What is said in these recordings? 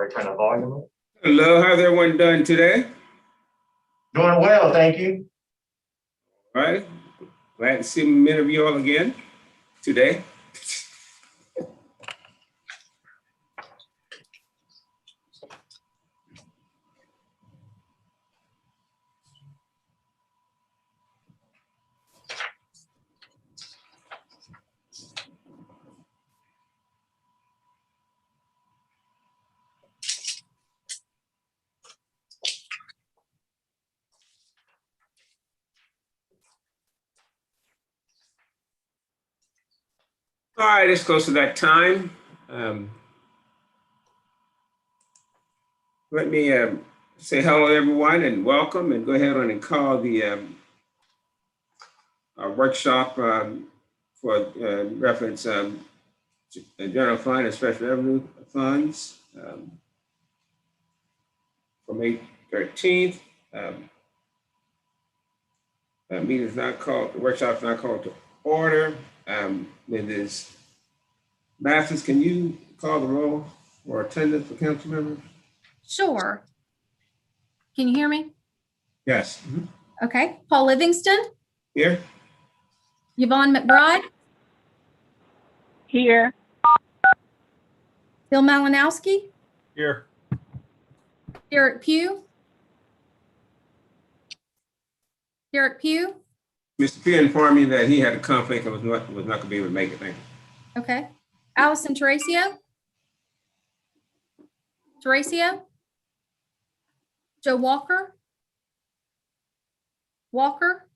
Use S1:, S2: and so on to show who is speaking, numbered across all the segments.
S1: Sorry, turn the volume up.
S2: Hello, how's everyone doing today?
S1: Doing well, thank you.
S2: All right, glad to see many of you all again today. All right, it's close to that time. Let me say hello, everyone, and welcome, and go ahead on and call the our workshop for reference general fund and special revenue funds for May 13th. Meeting is not called, the workshop is not called to order. Ms. Mathis, can you call the roll for attendance for council members?
S3: Sure. Can you hear me?
S2: Yes.
S3: Okay. Paul Livingston,
S2: Here.
S3: Yvonne McBride,
S4: Here.
S3: Bill Malinowski,
S5: Here.
S3: Derek Pugh. Derek Pugh.
S2: Mr. P informed me that he had a conflict and was not going to be able to make it. Thank you.
S3: Okay. Allison Terracio. Terracio. Joe Walker. Walker.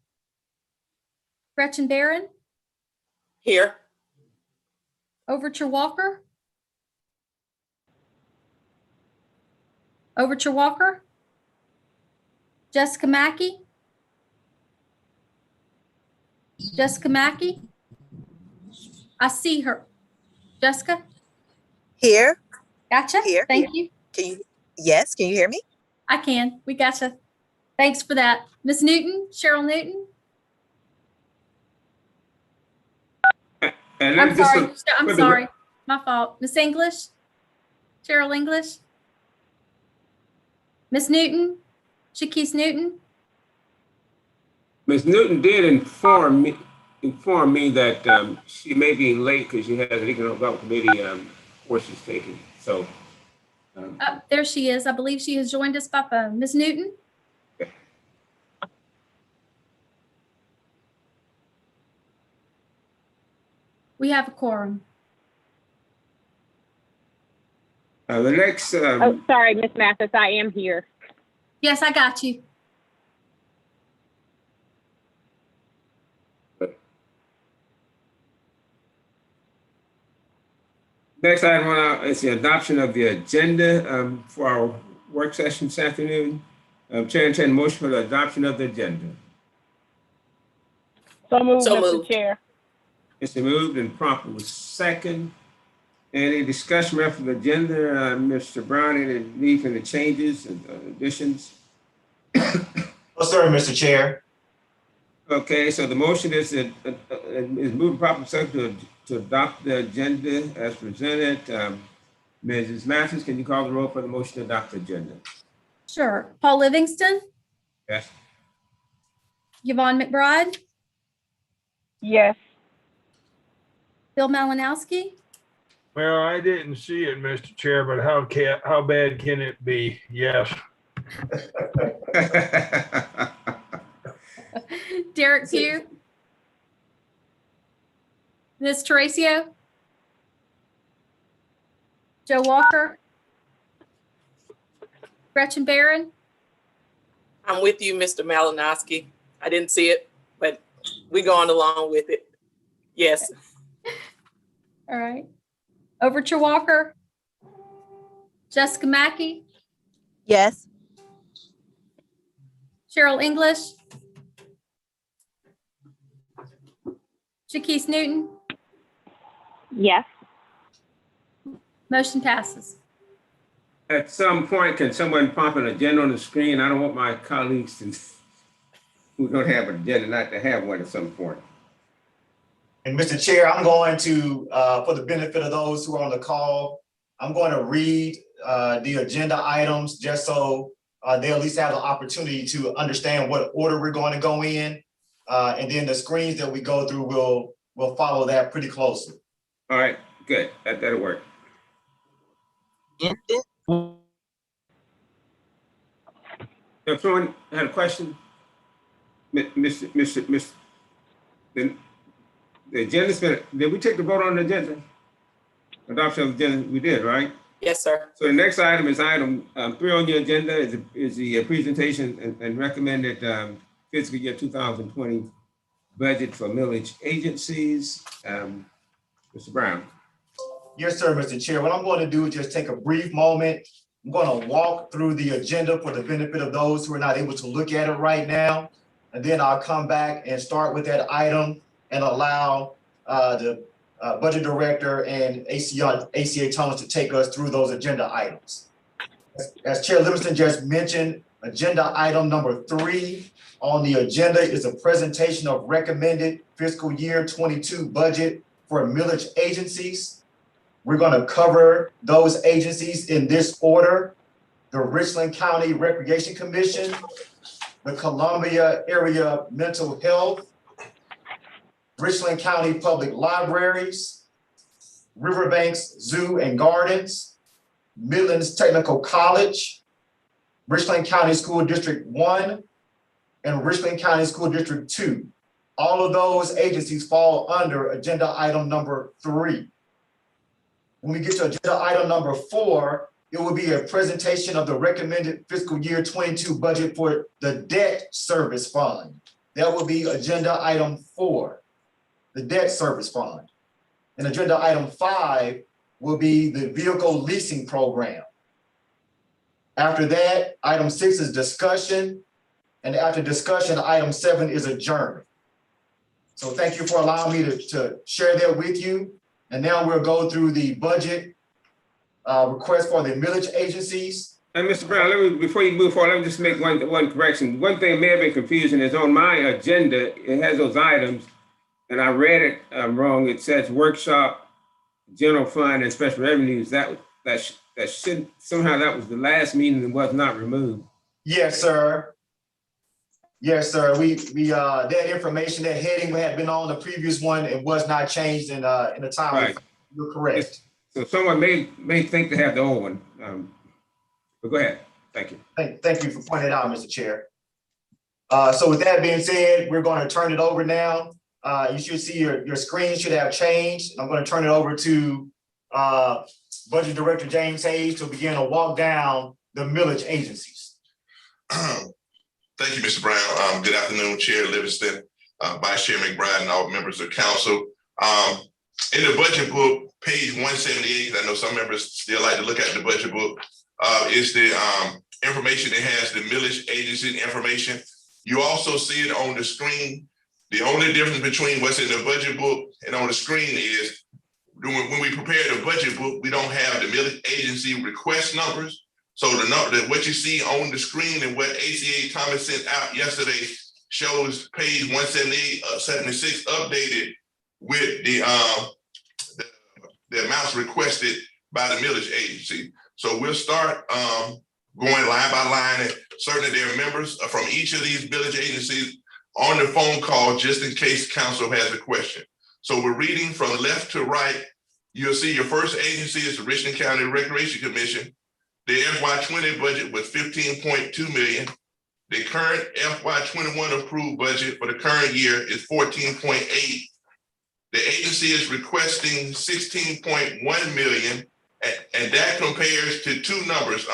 S3: Gretchen Barron.
S4: Here.
S3: Overture Walker. Overture Walker. Jessica Mackey. Jessica Mackey. I see her. Jessica?
S6: Here.
S3: Gotcha.
S6: Here.
S3: Thank you.
S6: Can you? Yes. Can you hear me?
S3: I can. We gotcha. Thanks for that. Miss Newton, Cheryl Newton.
S2: And
S3: I'm
S2: just
S3: sorry. I'm
S2: for the-
S3: sorry. My fault. Miss English. Cheryl English. Miss Newton. Shaquise Newton.
S2: Ms. Newton did inform me that she may be late because she has an economic development committee course she's taking. So
S3: There she is. I believe she has joined us by phone. Miss Newton. We have a quorum.
S2: the next
S4: Oh, sorry, Miss Mathis, I am here.
S3: Yes, I got you.
S2: next item is the adoption of the agenda for our work session this afternoon. Chair entertain a motion for the adoption of the agenda.
S4: So moved,
S6: So
S4: Mr.
S6: moved.
S4: Chair.
S2: It's been moved and promptly with second. Any discussion reference to the agenda, Mr. Brown, any need for the changes and additions?
S1: Oh, sorry, Mr. Chair.
S2: Okay, so the motion is moved properly second to adopt the agenda as presented. Mrs. Mathis, can you call the roll for the motion to adopt the agenda?
S3: Sure. Paul Livingston,
S2: Yes.
S3: Yvonne McBride,
S4: Yes.
S3: Bill Malinowski,
S5: Well, I didn't see it, Mr. Chair, but how bad can it be? Yes.
S3: Derek Pugh, Ms. Terracio, Joe Walker, Gretchen Barron,
S6: I'm with you, Mr. Malinowski. I didn't see it, but we're going along with it. Yes.
S3: all right. Overture Walker, Jessica Mackey,
S6: Yes.
S3: Cheryl English, Shaquise Newton,
S4: Yes.
S3: motion passes.
S2: At some point, can someone pop an agenda on the screen? I don't want my colleagues who don't have an agenda not to have one at some point.
S1: And Mr. Chair, I'm going to, for the benefit of those who are on the call, I'm going to read the agenda items, just so they at least have the opportunity to understand what order we're going to go in. And then the screens that we go through will follow that pretty closely.
S2: All right, good. That'll work. If someone had a question, Mr. The agenda's been, did we take the vote on the agenda? Adoption of the agenda, we did, right?
S6: Yes, sir.
S2: So the next item is item 3 on your agenda is the presentation and recommended fiscal year 2020 budget for millage agencies. Mr. Brown.
S1: Yes, sir, Mr. Chair. What I'm going to do is just take a brief moment. I'm going to walk through the agenda for the benefit of those who are not able to look at it right now. And then I'll come back and start with that item and allow the budget director and ACA Thomas to take us through those agenda items. As Chair Livingston just mentioned, agenda item number 3 on the agenda is a presentation of recommended fiscal year 22 budget for millage agencies. We're going to cover those agencies in this order: the Richland County Recreation Commission, the Columbia Area Mental Health, Richland County Public Libraries, Riverbanks Zoo and Gardens, Midlands Technical College, Richland County School District 1, and Richland County School District 2. All of those agencies fall under agenda item number 3. When we get to agenda item number 4, it will be a presentation of the recommended fiscal year 22 budget for the debt service fund. That will be agenda item 4, the debt service fund. And agenda item 5 will be the vehicle leasing program. After that, item 6 is discussion. And after discussion, item 7 is adjournment. So thank you for allowing me to share that with you. And now we'll go through the budget request for the millage agencies.
S2: And Mr. Brown, before you move forward, let me just make one correction. One thing may have been confusing is on my agenda, it has those items, and I read it wrong. It says workshop, general fund, and special revenues. That should somehow that was the last meeting and was not removed.
S1: Yes, sir. Yes, sir. We that information, that heading had been on the previous one. It was not changed in the time.
S2: Right.
S1: You're correct.
S2: So someone may think they have the old one. But go ahead. Thank you.
S1: Thank you for pointing it out, Mr. Chair. So with that being said, we're going to turn it over now. You should see your screen should have changed. I'm going to turn it over to Budget Director James Hayes to begin a walk down the millage agencies.
S7: Thank you, Mr. Brown. Good afternoon, Chair Livingston, Vice Chair McBride, and all members of council. In the budget book, page 178, I know some members still like to look at the budget book, is the information that has the millage agency information. You also see it on the screen. The only difference between what's in the budget book and on the screen is when we prepare the budget book, we don't have the millage agency request numbers. So what you see on the screen and what ACA Thomas sent out yesterday shows page 178, 76 updated with the amounts requested by the millage agency. So we'll start going line by line, and certainly there are members from each of these millage agencies on the phone call just in case council has a question. So we're reading from left to right. You'll see your first agency is the Richland County Recreation Commission. The FY20 budget was $15.2 million. The current FY21 approved budget for the current year is $14.8. The agency is requesting $16.1 million, and that compares to two numbers,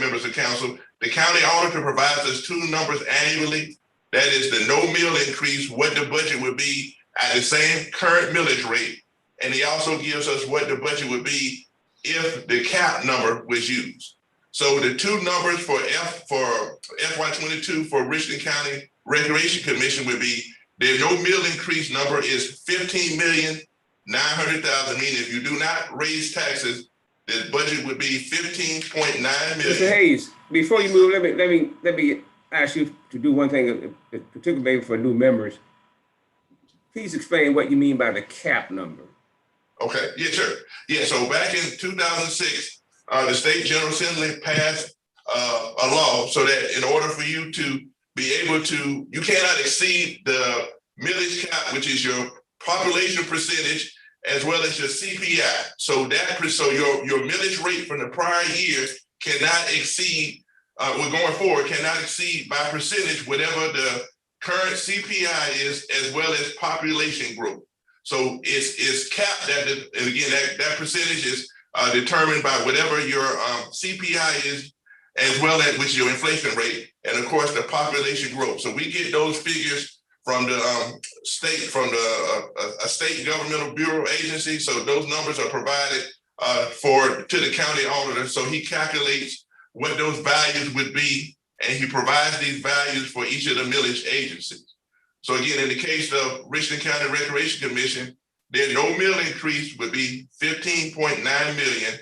S7: members of council. The county auditor provides us two numbers annually. That is the no mill increase, what the budget would be at the same current millage rate. And he also gives us what the budget would be if the cap number was used. So the two numbers for FY22 for Richland County Recreation Commission would be the no mill increase number is $15,900,000, meaning if you do not raise taxes, the budget would be $15.9 million.
S2: Mr. Hayes, before you move, let me ask you to do one thing, particularly for new members. Please explain what you mean by the cap number.
S7: Okay, yeah, sure. Yeah, so back in 2006, the state general assembly passed a law so that in order for you to be able to, you cannot exceed the millage cap, which is your population percentage, as well as your CPI. So your millage rate from the prior year cannot exceed, we're going forward, cannot exceed by percentage whatever the current CPI is, as well as population growth. So it's capped at, and again, that percentage is determined by whatever your CPI is, as well as which is your inflation rate, and of course the population growth. So we get those figures from the state, from a state governmental bureau agency. So those numbers are provided to the county auditor. So he calculates what those values would be, and he provides these values for each of the millage agencies. So again, in the case of Richland County Recreation Commission, their no mill increase would be 15.9 million,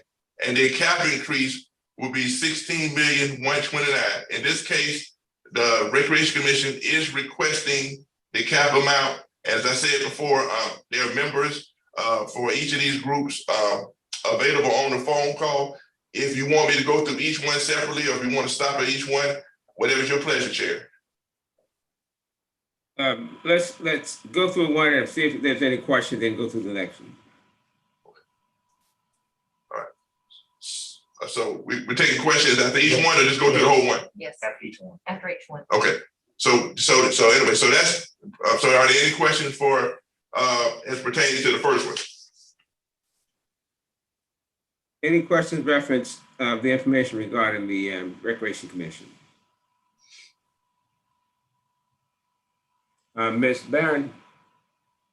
S7: and their cap increase will be 16,129,000. In this case, the Recreation Commission is requesting the cap amount. As I said before, there are members for each of these groups available on the phone call. If you want me to go through each one separately, or if you want to stop at each one, whatever's your pleasure, Chair.
S2: Let's go through one and see if there's any questions, then go through the next one.
S7: All right. So we're taking questions after each one, or just go through the whole one?
S8: Yes, after each one. After each one.
S7: Okay. So anyway, so that's, so are there any questions for, as pertaining to the first one?
S2: Any questions reference the information regarding the Recreation Commission? Ms. Barron?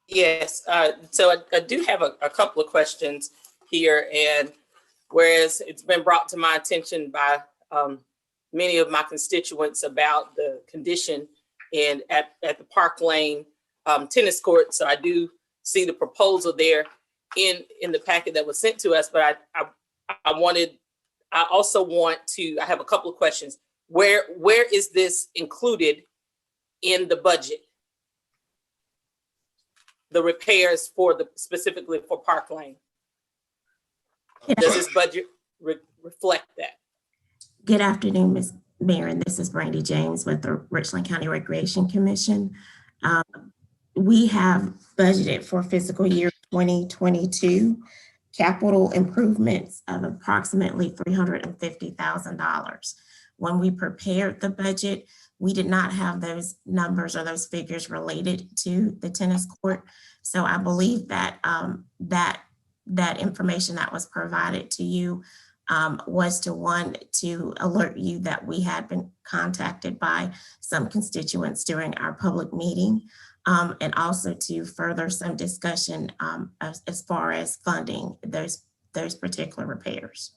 S6: Yes, so I do have a couple of questions here, and whereas it's been brought to my attention by many of my constituents about the condition at the Park Lane tennis court. So I do see the proposal there in the packet that was sent to us, but I also want to, I have a couple of questions. Where is this included in the budget? The repairs specifically for Park Lane? Does this budget reflect that?
S9: Good afternoon, Ms. Barron. This is Brandy James with the Richland County Recreation Commission. We have budgeted for fiscal year 2022 capital improvements of approximately $350,000. When we prepared the budget, we did not have those numbers or those figures related to the tennis court. So I believe that that information that was provided to you was to alert you that we had been contacted by some constituents during our public meeting, and also to further some discussion as far as funding those particular repairs.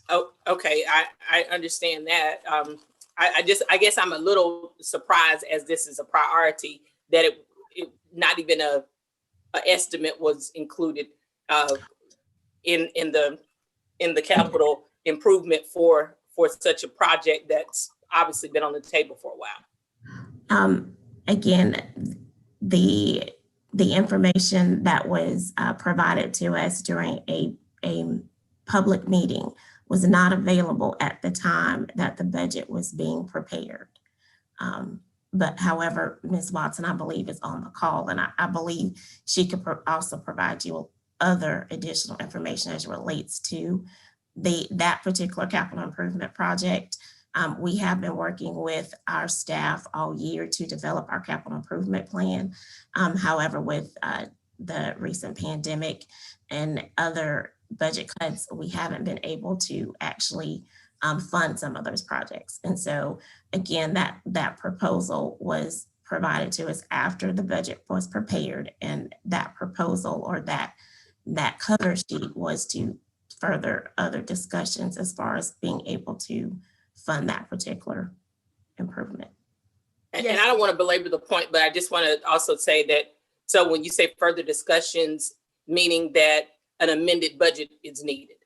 S6: Oh, okay, I understand that. I guess I'm a little surprised, as this is a priority, that it not even a estimate was included in the capital improvement for such a project that's obviously been on the table for a while.
S9: Again, the information that was provided to us during a public meeting was not available at the time that the budget was being prepared. But however, Ms. Watson, I believe, is on the call, and I believe she could also provide you with other additional information as it relates to that particular capital improvement project. We have been working with our staff all year to develop our capital improvement plan. However, with the recent pandemic and other budget cuts, we haven't been able to actually fund some of those projects. And so again, that proposal was provided to us after the budget was prepared, and that proposal or that cover sheet was to further other discussions as far as being able to fund that particular improvement.
S6: And I don't want to belabor the point, but I just want to also say that, so when you say further discussions, meaning that an amended budget is needed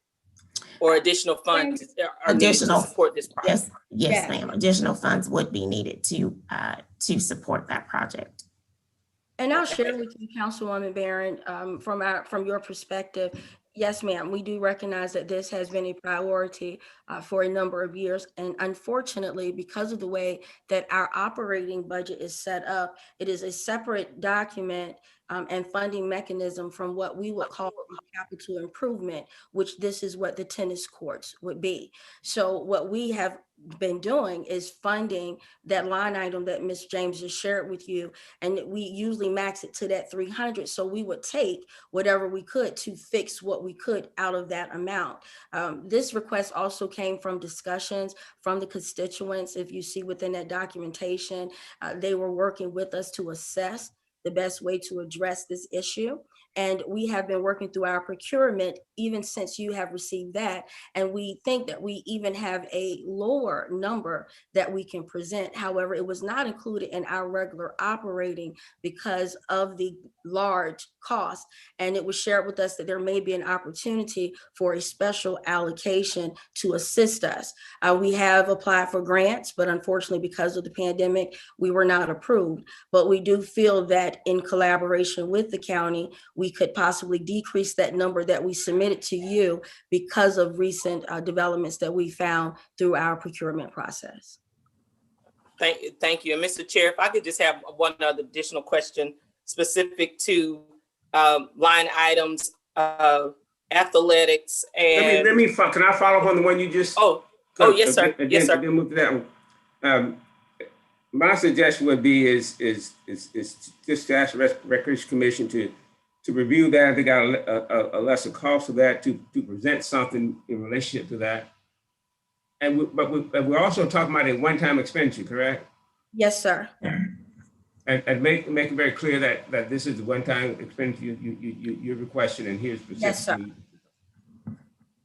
S6: or additional funds are needed to support this project?
S9: Yes, ma'am. Additional funds would be needed to support that project.
S10: And I'll share with you, Councilwoman Barron, from your perspective. Yes, ma'am, we do recognize that this has been a priority for a number of years. And unfortunately, because of the way that our operating budget is set up, it is a separate document and funding mechanism from what we would call capital improvement, which this is what the tennis courts would be. So what we have been doing is funding that line item that Ms. James just shared with you, and we usually max it to that 300. So we would take whatever we could to fix what we could out of that amount. This request also came from discussions from the constituents. If you see within that documentation, they were working with us to assess the best way to address this issue. And we have been working through our procurement even since you have received that. And we think that we even have a lower number that we can present. However, it was not included in our regular operating because of the large cost. And it was shared with us that there may be an opportunity for a special allocation to assist us. We have applied for grants, but unfortunately, because of the pandemic, we were not approved. But we do feel that in collaboration with the county, we could possibly decrease that number that we submitted to you because of recent developments that we found through our procurement process.
S6: Thank you. And Mr. Chair, if I could just have one other additional question specific to line items of athletics and.
S2: Can I follow up on the one you just?
S6: Oh, yes, sir. Yes, sir.
S2: Then move to that one. My suggestion would be is just to ask the Recreation Commission to review that. They got a lesser cost of that to present something in relationship to that. But we're also talking about a one-time expenditure, correct?
S10: Yes, sir.
S2: And make it very clear that this is the one-time expenditure you're requesting, and here's specifically.
S10: Yes, sir.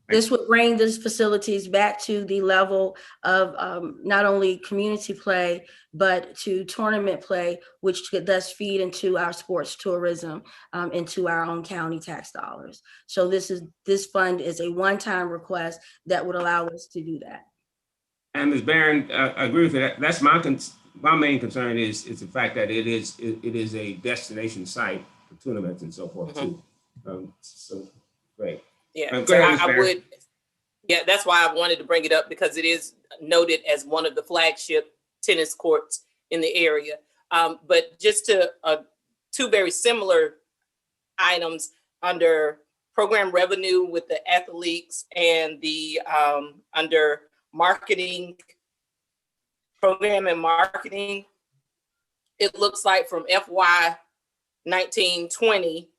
S10: This would bring these facilities back to the level of not only community play, but to tournament play, which could thus feed into our sports tourism, into our own county tax dollars. So this fund is a one-time request that would allow us to do that.
S2: And Ms. Barron, I agree with that. That's my main concern is the fact that it is a destination site for tournaments and so forth too. So great.
S6: Yeah, so I would. Yeah, that's why I wanted to bring it up, because it is noted as one of the flagship tennis courts in the area. But just to two very similar items under program revenue with the athletes and the under marketing, program and marketing, it looks like from FY 1920,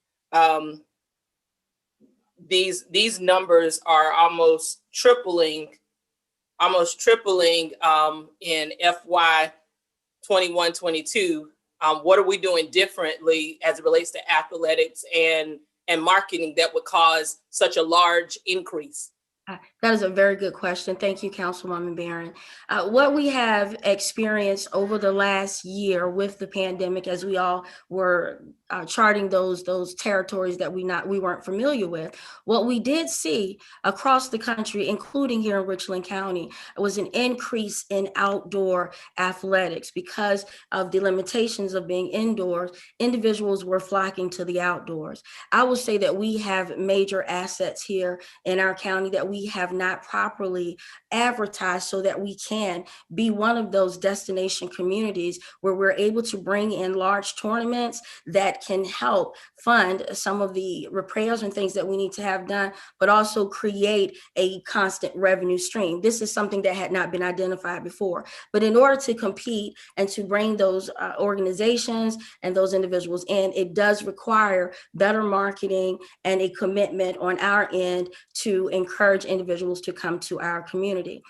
S6: these numbers are almost tripling in FY 21-22. What are we doing differently as it relates to athletics and marketing that would cause such a large increase?
S10: That is a very good question. Thank you, Councilwoman Barron. What we have experienced over the last year with the pandemic, as we all were charting those territories that we weren't familiar with, what we did see across the country, including here in Richland County, was an increase in outdoor athletics. Because of the limitations of being indoors, individuals were flocking to the outdoors. I will say that we have major assets here in our county that we have not properly advertised, so that we can be one of those destination communities where we're able to bring in large tournaments that can help fund some of the repairs and things that we need to have done, but also create a constant revenue stream. This is something that had not been identified before. But in order to compete and to bring those organizations and those individuals in, it does require better marketing and a commitment on our end to encourage individuals to come to our community.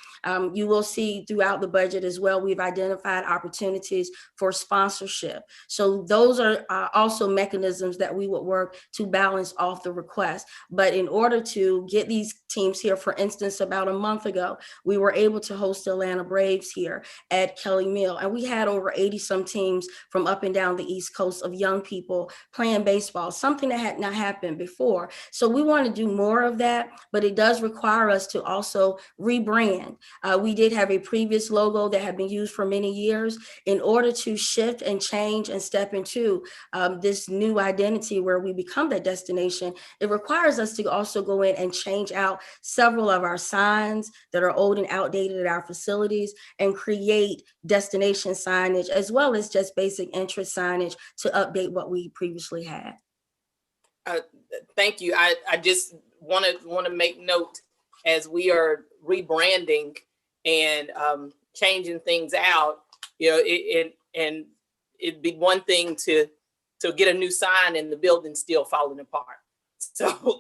S10: You will see throughout the budget as well, we've identified opportunities for sponsorship. So those are also also mechanisms that we would work to balance off the request. But in order to get these teams here, for instance, about a month ago, we were able to host the Atlanta Braves here at Kelly Mill. And we had over 80 some teams from up and down the East Coast of young people playing baseball, something that had not happened before. So we want to do more of that, but it does require us to also rebrand. We did have a previous logo that had been used for many years. In order to shift and change and step into this new identity where we become that destination, it requires us to also go in and change out several of our signs that are old and outdated at our facilities and create destination signage as well as just basic interest signage to update what we previously had.
S6: Thank you. I just want to make note as we are rebranding and changing things out. You know, it'd be one thing to get a new sign and the building's still falling apart. So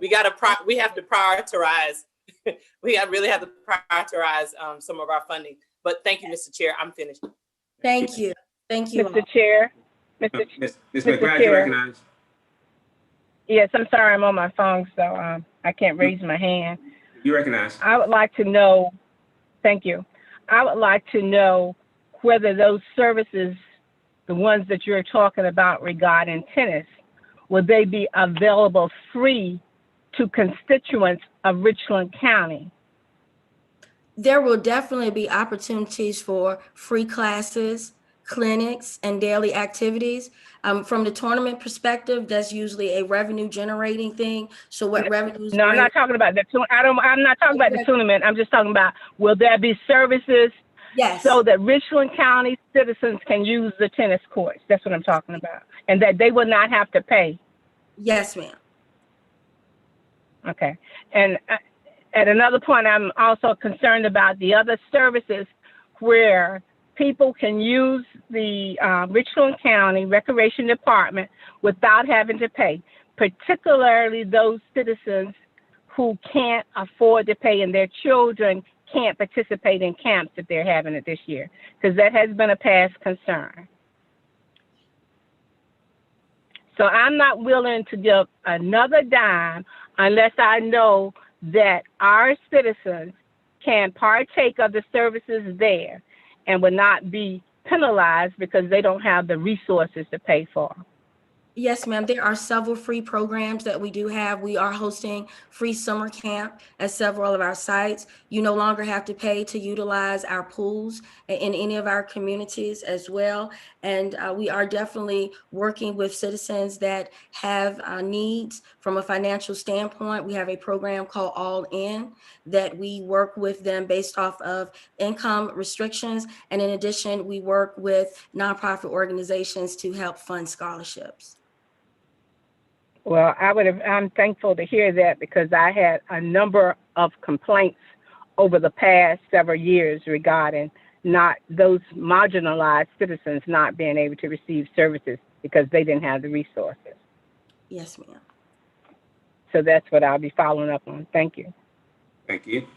S6: we have to prioritize. We really have to prioritize some of our funding. But thank you, Mr. Chair. I'm finished.
S10: Thank you. Thank you.
S4: Mr. Chair.
S2: Ms.
S4: Mr.
S2: McBride, you
S4: Chair.
S2: recognize.
S4: Yes, I'm sorry, I'm on my phone, so I can't raise my hand.
S2: You recognize.
S4: I would like to know, thank you. I would like to know whether those services, the ones that you're talking about regarding tennis, will they be available free to constituents of Richland County?
S10: There will definitely be opportunities for free classes, clinics, and daily activities. From the tournament perspective, that's usually a revenue generating thing. So what revenues?
S4: No, I'm not talking about the I'm not talking about the tournament. I'm just talking about, will there be services?
S10: Yes.
S4: So that Richland County citizens can use the tennis courts. That's what I'm talking about. And that they will not have to pay.
S10: Yes, ma'am.
S4: Okay. And at another point, I'm also concerned about the other services where people can use the Richland County Recreation Department without having to pay, particularly those citizens who can't afford to pay and their children can't participate in camps if they're having it this year, because that has been a past concern. So I'm not willing to give another dime unless I know that our citizens can partake of the services there and will not be penalized because they don't have the resources to pay for.
S10: Yes, ma'am. There are several free programs that we do have. We are hosting free summer camp at several of our sites. You no longer have to pay to utilize our pools in any of our communities as well. And we are definitely working with citizens that have needs from a financial standpoint. We have a program called All In that we work with them based off of income restrictions. And in addition, we work with nonprofit organizations to help fund scholarships.
S4: Well, I'm thankful to hear that because I had a number of complaints over the past several years regarding not those marginalized citizens not being able to receive services because they didn't have the resources.
S10: Yes, ma'am.
S4: So that's what I'll be following up on. Thank you.
S2: Thank you.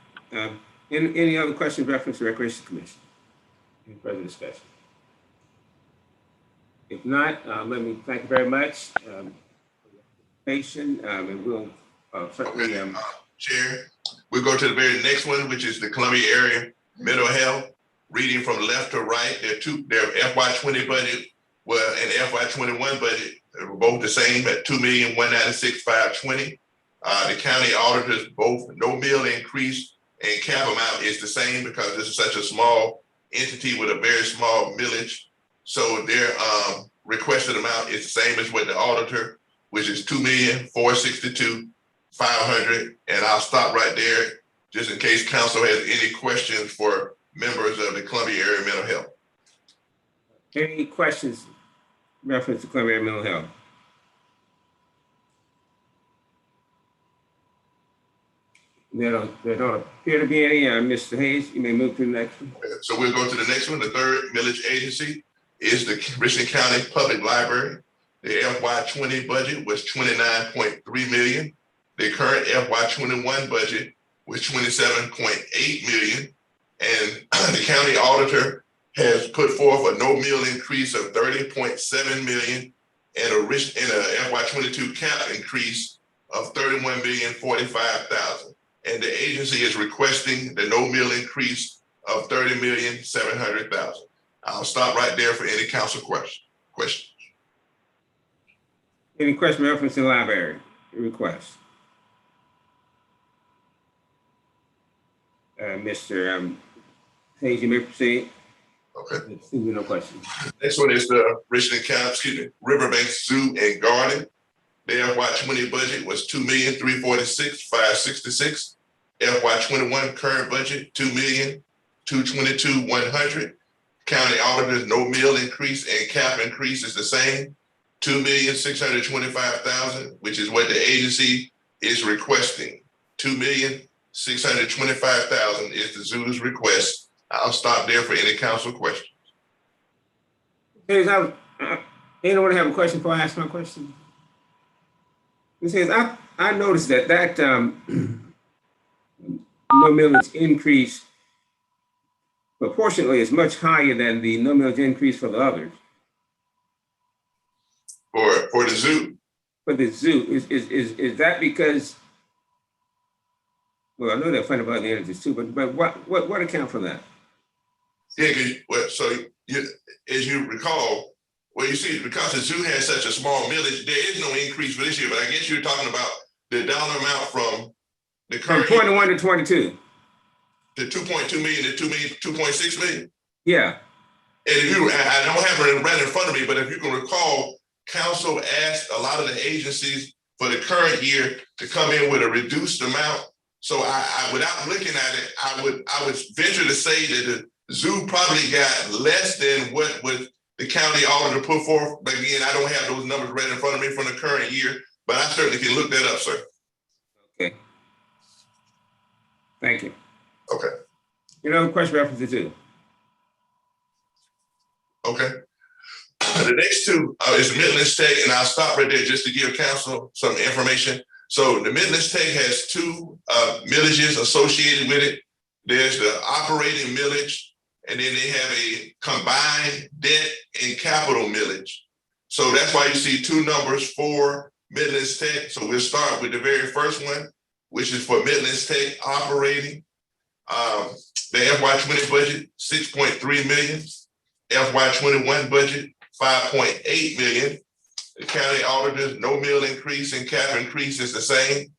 S2: Any other questions reference to Recreation Commission? Any further discussion? If not, let me thank you very much. And we'll certainly
S7: Chair, we'll go to the very next one, which is the Columbia Area Mental Health. Reading from left to right, their FY20 budget and FY21 budget were both the same at $2,196,520. The county auditors both no mill increase and cap amount is the same because this is such a small entity with a very small millage. So their requested amount is the same as what the auditor, which is $2,462,500. And I'll stop right there just in case council has any questions for members of the Columbia Area Mental Health.
S2: any questions reference to Columbia Area Mental Health? There don't appear to be any. Mr. Hayes, you may move to the next one.
S7: So we'll go to the next one. The third millage agency is the Richland County Public Library. The FY20 budget was $29.3 million. The current FY21 budget was $27.8 million. And the county auditor has put forth a no mill increase of $30.7 million and a FY22 cap increase of $31,045,000. And the agency is requesting the no mill increase of $30,700,000. I'll stop right there for any council questions.
S2: Any question reference to the library request? Mr. Hayes, you may proceed.
S7: Okay.
S2: No questions.
S7: Next one is the Richland County, Riverbank Zoo and Garden. The FY20 budget was $2,346,566. FY21 current budget $2,222,100. County auditors no mill increase and cap increase is the same, $2,625,000, which is what the agency is requesting. $2,625,000 is the zoo's request. I'll stop there for any council questions.
S2: Anyone have a question before I ask my question? It says, I noticed that no millage increase proportionately is much higher than the no millage increase for the others.
S7: For the zoo?
S2: For the zoo, is that because, well, I know they're funded by the entities too, but what account for that?
S7: Yeah, as you recall, well, you see, because the zoo has such a small millage, there is no increase for this year, but I guess you're talking about the dollar amount from the current
S2: from 21 to 22.
S7: The 2.2 million to 2.6 million?
S2: Yeah.
S7: And if you, I don't have it right in front of me, but if you can recall, council asked a lot of the agencies for the current year to come in with a reduced amount. So I without looking at it, I would venture to say that the zoo probably got less than what the county auditor put forth. But again, I don't have those numbers right in front of me from the current year, but I certainly can look that up, sir.
S2: Okay. Thank you.
S7: Okay.
S2: Question reference to zoo.
S7: Okay. The next two is Millage Tech, and I'll stop right there just to give council some information. So the Millage Tech has two millages associated with it. There's the operating millage, and then they have a combined debt and capital millage. So that's why you see two numbers for Millage Tech. So we'll start with the very first one, which is for Millage Tech operating. The FY20 budget, $6.3 million. FY21 budget, $5.8 million. The county auditors, no mill increase and cap increase is the same,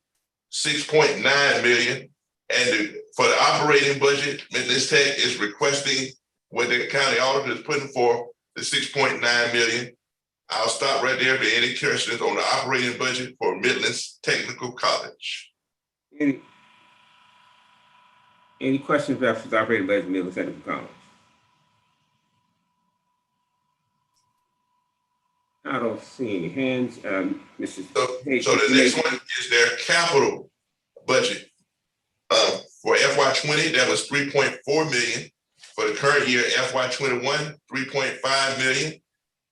S7: $6.9 million. And for the operating budget, Millage Tech is requesting what the county auditor is putting for the $6.9 million. I'll stop right there for any questions on the operating budget for Millage Technical College.
S2: Any questions about the operating budget of Millage Technical College? I don't see any hands. Mr.
S7: So the next one is their capital budget. For FY20, that was $3.4 million. For the current year, FY21, $3.5 million.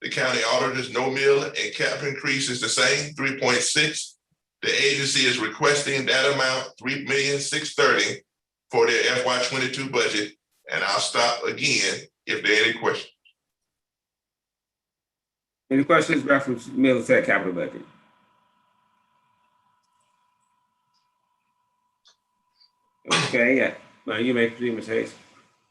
S7: The county auditors, no mill and cap increase is the same, $3.6. The agency is requesting that amount, $3,630,000 for their FY22 budget. And I'll stop again if there are any questions.
S2: Any questions reference Millage Tech capital budget? Okay, yeah. Well, you may proceed, Ms. Hayes.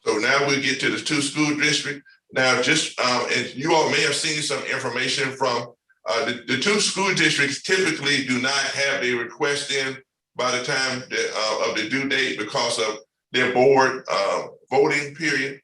S7: So now we get to the two school districts. Now, just and you all may have seen some information from the two school districts typically do not have a request in by the time of the due date because of their board voting period.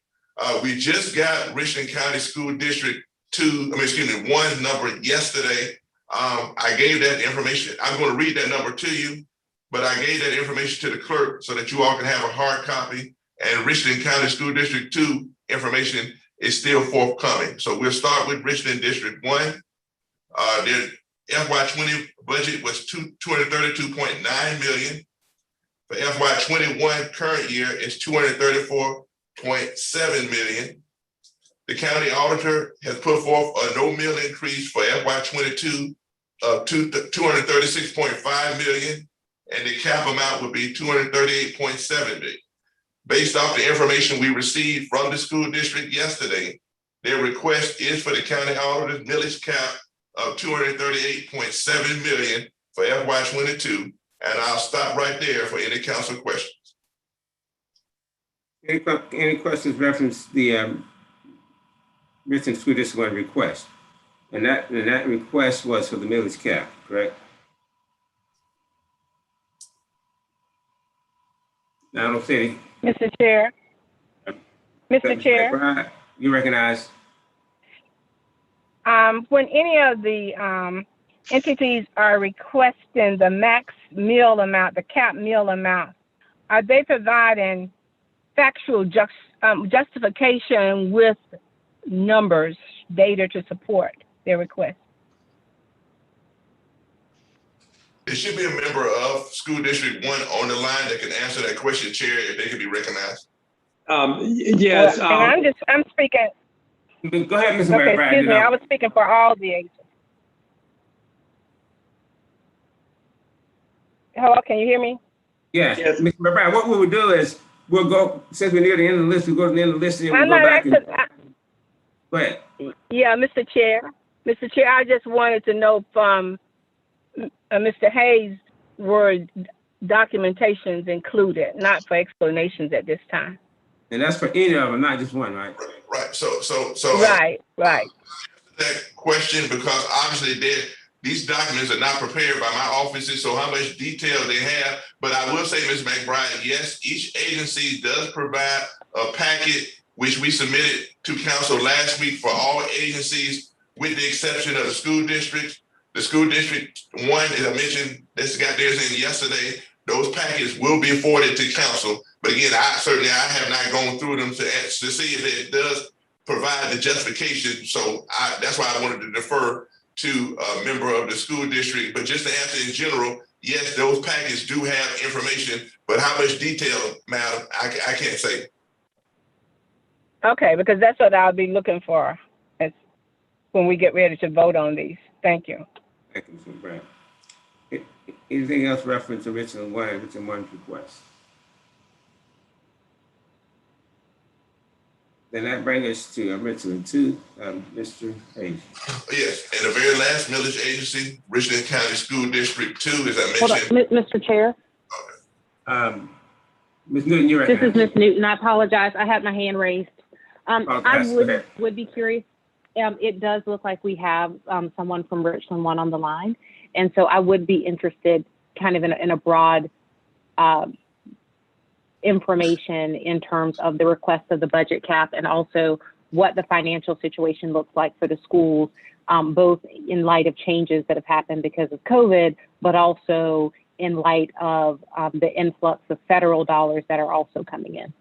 S7: We just got Richland County School District 1 number yesterday. I gave that information. I'm going to read that number to you, but I gave that information to the clerk so that you all can have a hard copy. And Richland County School District 2 information is still forthcoming. So we'll start with Richland District 1. Their FY20 budget was $232.9 million. For FY21 current year is $234.7 million. The county auditor has put forth a no mill increase for FY22 of $236.5 million, and the cap amount would be $238.7 million. Based off the information we received from the school district yesterday, their request is for the county auditor's millage cap of $238.7 million for FY22. And I'll stop right there for any council questions.
S2: Any questions reference the Richland School District 1 request? And that request was for the millage cap, correct? Now, I don't see any.
S4: Mr. Chair. Mr. Chair.
S2: You recognize?
S4: When any of the entities are requesting the max meal amount, the cap meal amount, are they providing factual justification with numbers, data to support their request?
S7: There should be a member of School District 1 on the line that can answer that question, Chair, if they can be recognized.
S11: Yes.
S4: Well, and I'm speaking.
S2: Go ahead, Ms.
S4: Okay, excuse me. I was speaking for all the agencies. Hello, can you hear me?
S2: Yes. Mr. McBride, what we will do is we'll go, since we're near the end of the list, we'll go to the end of the list and we'll go back. Go ahead.
S4: Yeah, Mr. Chair. Mr. Chair, I just wanted to know from Mr. Hayes, were documentations included, not for explanations at this time?
S2: And that's for any of them, not just one, right?
S7: Right. So.
S4: Right.
S7: That question, because obviously these documents are not prepared by my offices, so how much detail they have. But I will say, Ms. McBride, yes, each agency does provide a packet which we submitted to council last week for all agencies, with the exception of the school districts. The school district 1, as I mentioned, this got theirs in yesterday. Those packets will be forwarded to council. But again, I have not gone through them to see if it does provide the justification. So that's why I wanted to defer to a member of the school district. But just to answer in general, yes, those packets do have information, but how much detail, madam, I can't say.
S4: Okay, because that's what I'll be looking for when we get ready to vote on these. Thank you.
S2: Thank you, Mr. Brown. Anything else reference to Richland 1 and Richland 1's request? Then that brings us to Richland 2, Mr. Hayes.
S7: Yes, and the very last millage agency, Richland County School District 2, as I mentioned.
S12: Mr. Chair.
S7: Okay.
S2: Ms. Newton, you're
S12: This is Ms. Newton. I apologize. I had my hand raised. I would be curious. It does look like we have someone from Richland 1 on the line. And so I would be interested kind of in a broad information in terms of the request of the budget cap and also what the financial situation looks like for the schools, both in light of changes that have happened because of COVID, but also in light of the influx of federal dollars that are also coming in.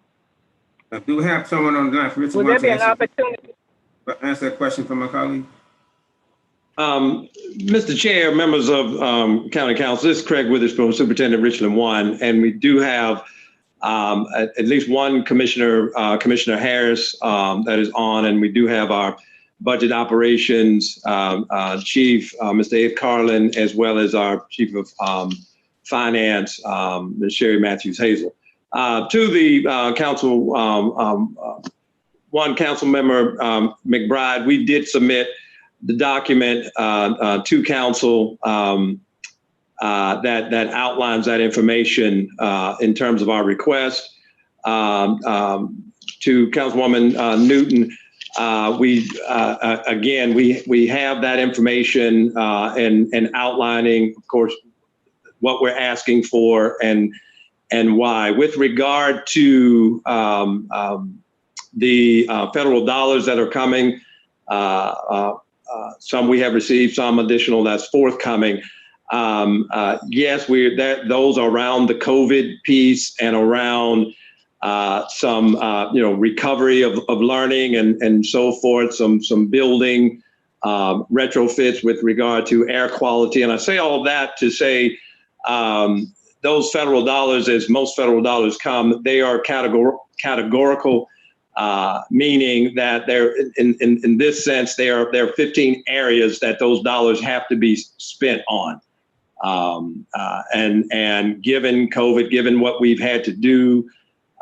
S2: Do we have someone on the line for Richland 1?
S4: Will there be an opportunity?
S2: Answer that question from my colleague.
S11: Mr. Chair, members of County Council, this is Craig Witherspoon, Superintendent Richland 1, and we do have at least one Commissioner Harris that is on, and we do have our Budget Operations Chief, Mr. Ed Carlin, as well as our Chief of Finance, Ms. Sherry Matthews Hazel. To the one council member, McBride, we did submit the document to council that outlines that information in terms of our request. To Councilwoman Newton, we have that information and outlining, of course, what we're asking for and why. With regard to the federal dollars that are coming, some we have received, some additional that's forthcoming. Yes, those are around the COVID piece and around some recovery of learning and so forth, some building retrofits with regard to air quality. And I say all of that to say those federal dollars, as most federal dollars come, they are categorical, meaning that they're in this sense, there are 15 areas that those dollars have to be spent on. And given COVID, given what we've had to do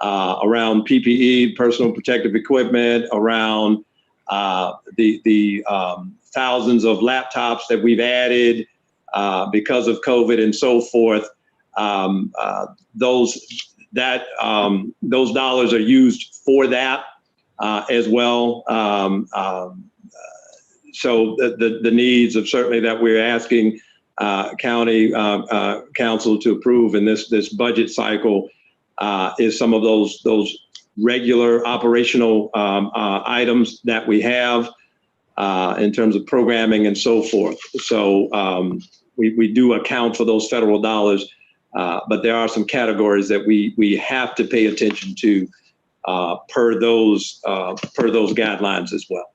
S11: around PPE, personal protective equipment, around the thousands of laptops that we've added because of COVID and so forth. Those dollars are used for that as well. So the needs of certainly that we're asking county council to approve in this budget cycle is some of those regular operational items that we have in terms of programming and so forth. So we do account for those federal dollars, but there are some categories that we have to pay attention to per those guidelines as well.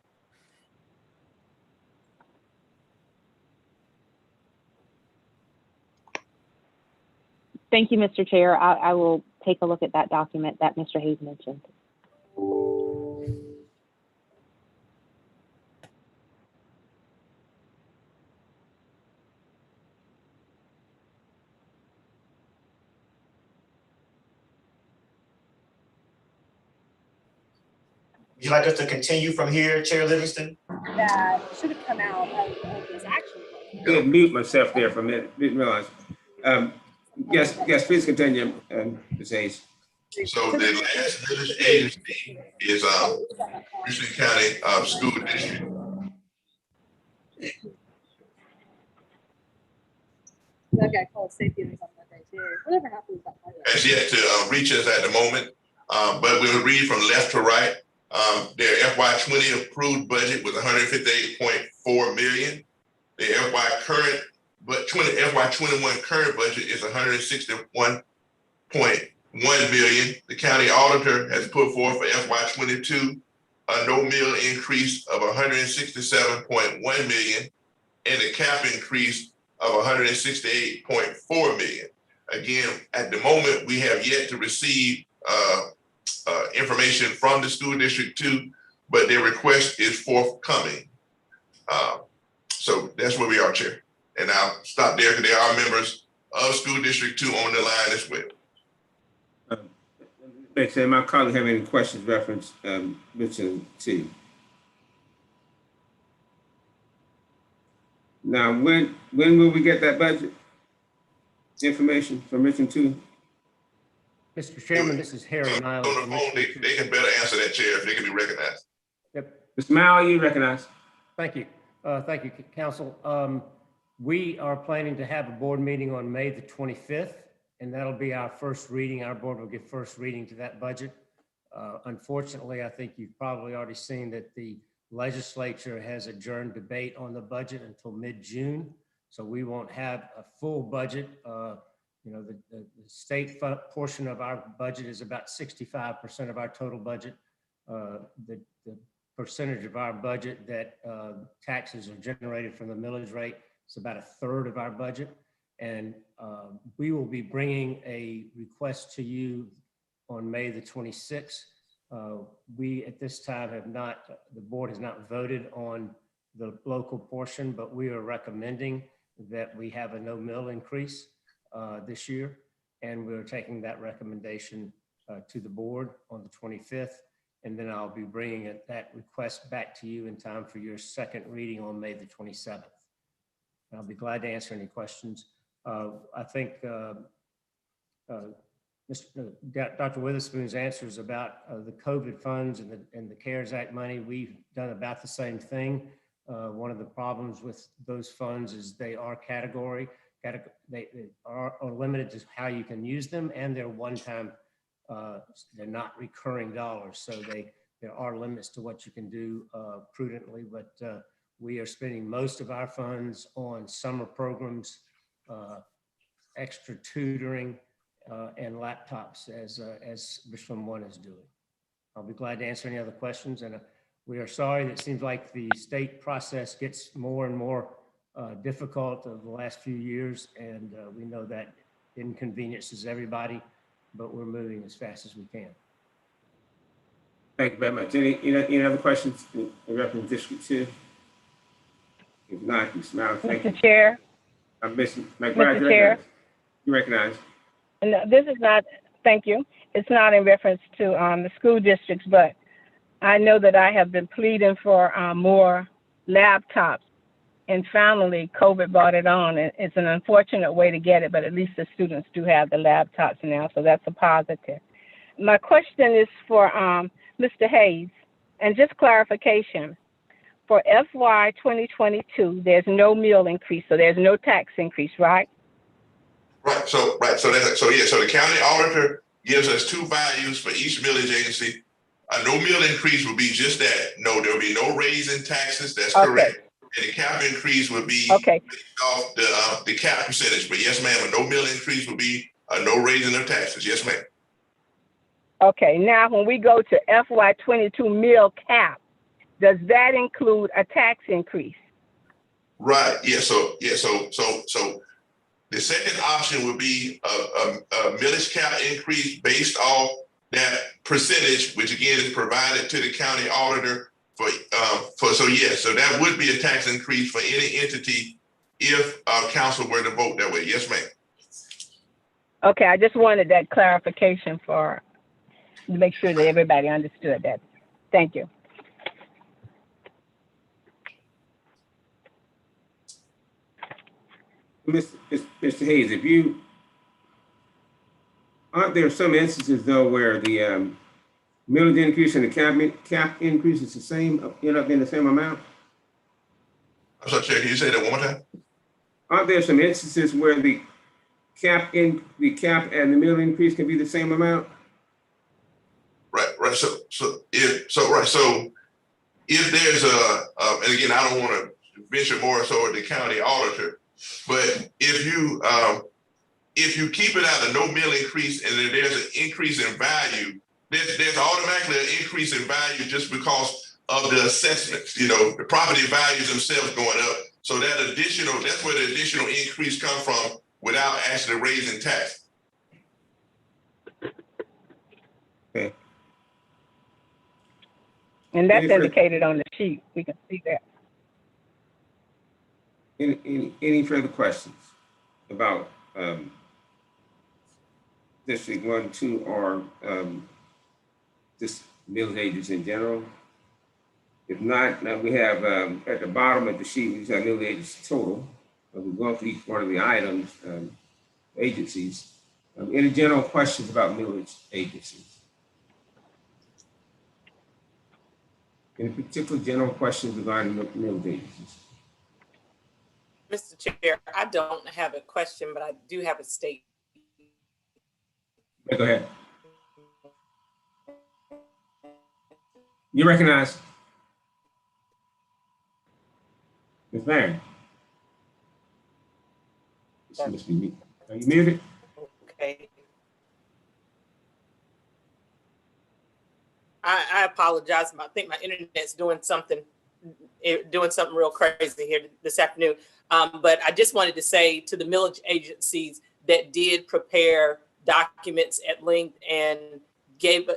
S12: Thank you, Mr. Chair. I will take a look at that document that Mr. Hayes mentioned.
S1: Would you like us to continue from here, Chair Livingston?
S3: That should have come out of this action.
S2: I did mute myself there for a minute, didn't realize. Yes, please continue, Ms. Hayes.
S7: So the last village agency is Richland County School District.
S3: That guy called safety on Monday too. Whatever happens that Monday.
S7: Has yet to reach us at the moment, but we'll read from left to right. Their FY20 approved budget was $158.4 million. The FY21 current budget is $161.1 million. The county auditor has put forth for FY22 a no mill increase of $167.1 million and a cap increase of $168.4 million. Again, at the moment, we have yet to receive information from the school district 2, but their request is forthcoming. So that's where we are, Chair. And I'll stop there because there are members of school district 2 on the line as well.
S2: Thanks. My colleague have any questions reference Mission 2? Now, when will we get that budget information from Mission 2?
S13: Mr. Chairman, this is Harry Niles.
S7: On the phone, they can better answer that, Chair, if they can be recognized.
S13: Yep.
S2: Mr. Mao, you recognize.
S13: Thank you. Thank you, Council. We are planning to have a board meeting on May the 25th, and that'll be our first reading. Our board will give first reading to that budget. Unfortunately, I think you've probably already seen that the legislature has adjourned debate on the budget until mid-June. So we won't have a full budget. You know, the state portion of our budget is about 65% of our total budget. The percentage of our budget that taxes are generated from the millage rate is about 1/3 of our budget. And we will be bringing a request to you on May the 26th. We at this time the board has not voted on the local portion, but we are recommending that we have a no mill increase this year. And we're taking that recommendation to the board on the 25th. And then I'll be bringing that request back to you in time for your second reading on May the 27th. And I'll be glad to answer any questions. I think Dr. Witherspoon's answers about the COVID funds and the CARES Act money, we've done about the same thing. One of the problems with those funds is they are they are limited to how you can use them, and they're one-time, they're not recurring dollars. So there are limits to what you can do prudently, but we are spending most of our funds on summer programs, extra tutoring, and laptops as Richland 1 is doing. I'll be glad to answer any other questions. And we are sorry that it seems like the state process gets more and more difficult over the last few years. And we know that inconveniences everybody, but we're moving as fast as we can.
S2: Thank you very much. Any other questions in reference to District 2? If not, you smile. Thank you.
S4: Mr. Chair.
S2: Mr. McBride,
S4: Chair.
S2: you recognize.
S4: No, this is not, thank you. It's not in reference to the school districts, but I know that I have been pleading for more laptops And finally, COVID brought it on. And it's an unfortunate way to get it, but at least the students do have the laptops now, so that's a positive. My question is for Mr. Hayes, and just clarification. For FY 2022, there's no meal increase, so there's no tax increase, right?
S7: So the county auditor gives us two values for each millage agency. No meal increase will be just that. No, there'll be no raise in taxes. That's correct. And the cap increase will be based off the cap percentage. But yes, ma'am, a no meal increase will be no raising of taxes. Yes, ma'am.
S4: Okay, now when we go to FY 22 meal cap, does that include a tax increase?
S7: Right. Yeah. So the second option would be a millage cap increase based off that percentage, which again is provided to the county auditor so that would be a tax increase for any entity if council were to vote that way. Yes, ma'am.
S4: Okay, I just wanted that clarification to make sure that everybody understood that. Thank you.
S2: Mr. Hayes, aren't there some instances though where the millage increase and the cap increase is the same, end up being the same amount?
S7: I'm sorry, Chair, can you say that one more time?
S2: Aren't there some instances where the cap and the mill increase can be the same amount?
S7: Right. So if there's and again, I don't want to venture more so with the county auditor, but if you keep it at a no mill increase and then there's an increase in value, there's automatically an increase in value just because of the assessments, the property values themselves going up. So that's where the additional increase comes from without actually raising tax.
S2: Okay.
S4: And that's indicated on the sheet. We can see that.
S2: Any further questions about District 1, 2, or just millage agents in general? If not, now we have at the bottom of the sheet, we just have millage agents total. We'll go through each one of the items, agencies. Any general questions about millage agencies? Any particular general questions regarding millage agencies?
S6: Mr. Chair, I don't have a question, but I do have a statement.
S2: Go ahead. You recognize Ms. Marion? This must be me. Are you muted?
S6: Okay. I apologize. I think my internet's doing something real crazy here this afternoon. But I just wanted to say to the millage agencies that did prepare documents at length and gave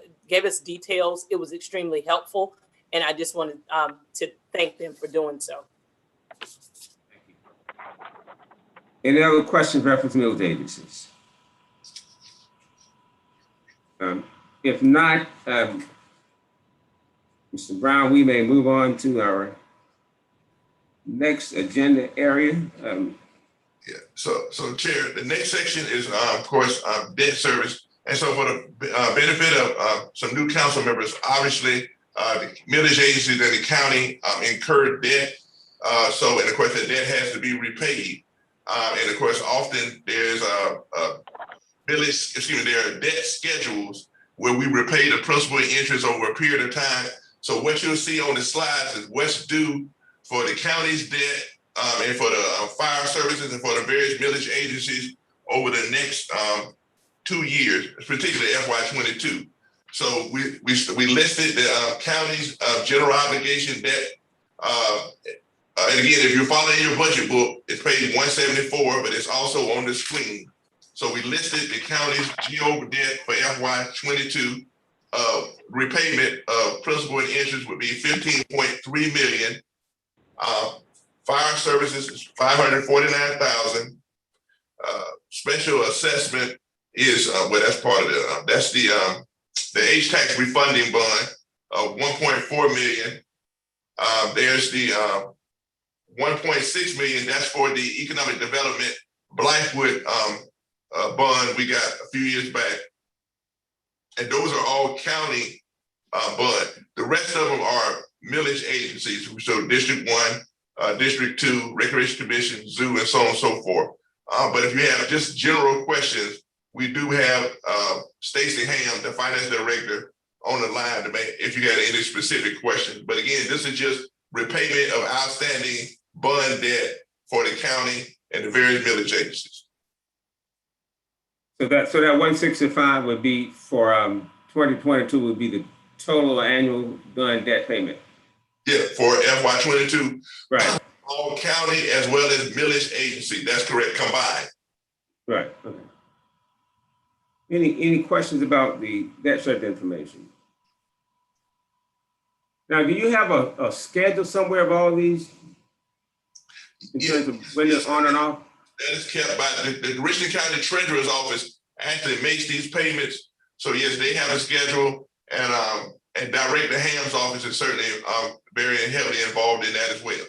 S6: us details, it was extremely helpful. And I just wanted to thank them for doing so.
S2: Any other questions reference millage agencies? If not, Mr. Brown, we may move on to our next agenda area.
S7: So Chair, the next section is, of course, debt service. And so for the benefit of some new council members, obviously, the millage agencies and the county incurred debt. And of course, the debt has to be repaid. And of course, often there's there are debt schedules where we repay the principal and interest over a period of time. So what you'll see on the slides is what's due for the county's debt and for the fire services and for the various millage agencies over the next 2 years, particularly FY22. So we listed the county's general obligation debt. And again, if you're following your budget book, it's page 174, but it's also on the screen. So we listed the county's GO debt for FY22. Repayment of principal and interest would be $15.3 million. Fire services is $549,000. Special assessment is that's part of that's the H-tax refunding bond of $1.4 million. There's the 1.6 million, that's for the economic development Blythewood bond we got a few years back. And those are all county bond. The rest of them are millage agencies. So District 1, District 2, Recreation Commission, Zoo, and so on and so forth. But if you have just general questions, we do have Stacy Ham, the finance director, on the line to make if you got any specific questions. But again, this is just repayment of outstanding bond debt for the county and the various millage agencies.
S2: So that 165 would be for 2022 would be the total annual bond debt payment.
S7: Yeah, for FY22.
S2: Right.
S7: All county as well as millage agency. That's correct, combined.
S2: Right. Okay. Any questions about that sort of information? Now, do you have a schedule somewhere of all these in terms of when they're on and off?
S7: That is kept by the Richland County Treasurer's Office. Actually makes these payments. So yes, they have a schedule, and Director Ham's office is certainly very heavily involved in that as well.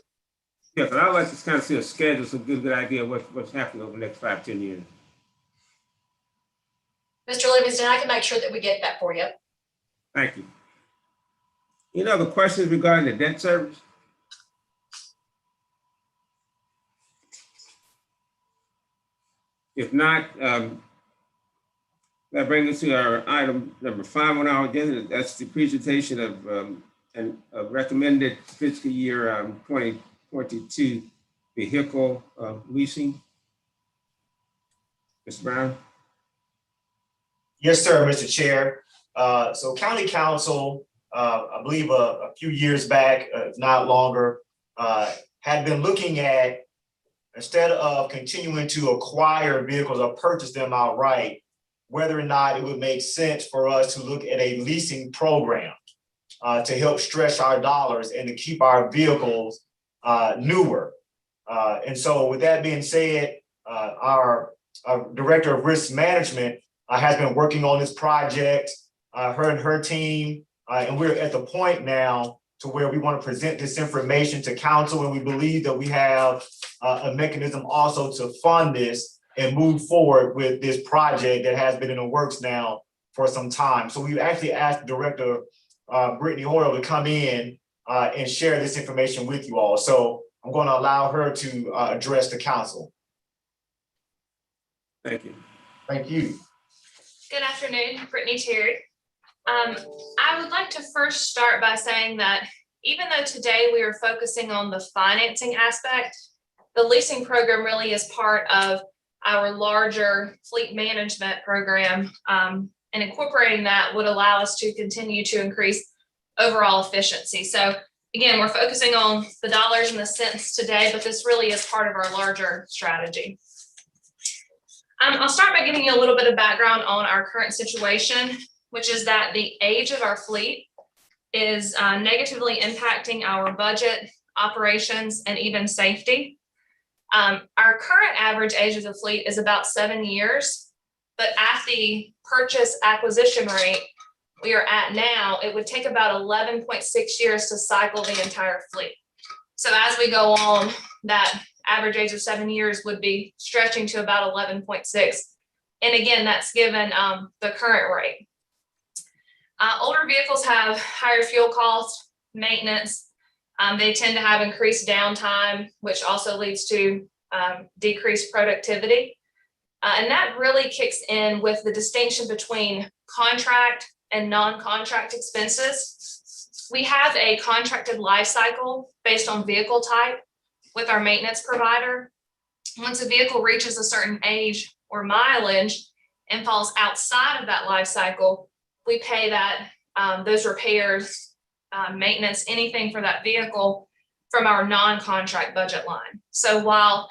S2: Yeah, but I'd like to kind of see a schedule so get a good idea of what's happening over the next 5-10 years.
S8: Mr. Livingston, I can make sure that we get that for you.
S2: Thank you. Any other questions regarding the debt service? If not, that brings us to our item number 5 on our agenda. That's the presentation of a recommended fiscal year 2022 vehicle leasing. Mr. Brown?
S1: Yes, sir, Mr. Chair. So County Council, I believe a few years back, if not longer, had been looking at, instead of continuing to acquire vehicles or purchase them outright, whether or not it would make sense for us to look at a leasing program to help stretch our dollars and to keep our vehicles newer. And so with that being said, our Director of Risk Management has been working on this project, her and her team, and we're at the point now to where we want to present this information to council, and we believe that we have a mechanism also to fund this and move forward with this project that has been in the works now for some time. So we actually asked Director Brittany Hoyle to come in and share this information with you all. So I'm going to allow her to address the council.
S2: Thank you.
S1: Thank you.
S14: Good afternoon, Brittany Terry. I would like to first start by saying that even though today we are focusing on the financing aspect, the leasing program really is part of our larger fleet management program, and incorporating that would allow us to continue to increase overall efficiency. So again, we're focusing on the dollars and the cents today, but this really is part of our larger strategy. I'll start by giving you a little bit of background on our current situation, which is that the age of our fleet is negatively impacting our budget, operations, and even safety. Our current average age of the fleet is about 7 years, but at the purchase acquisition rate we are at now, it would take about 11.6 years to cycle the entire fleet. So as we go on, that average age of 7 years would be stretching to about 11.6. And again, that's given the current rate. Older vehicles have higher fuel costs, maintenance. They tend to have increased downtime, which also leads to decreased productivity. And that really kicks in with the distinction between contract and non-contract expenses. We have a contracted life cycle based on vehicle type with our maintenance provider. Once a vehicle reaches a certain age or mileage and falls outside of that life cycle, we pay that those repairs, maintenance, anything for that vehicle from our non-contract budget line. So while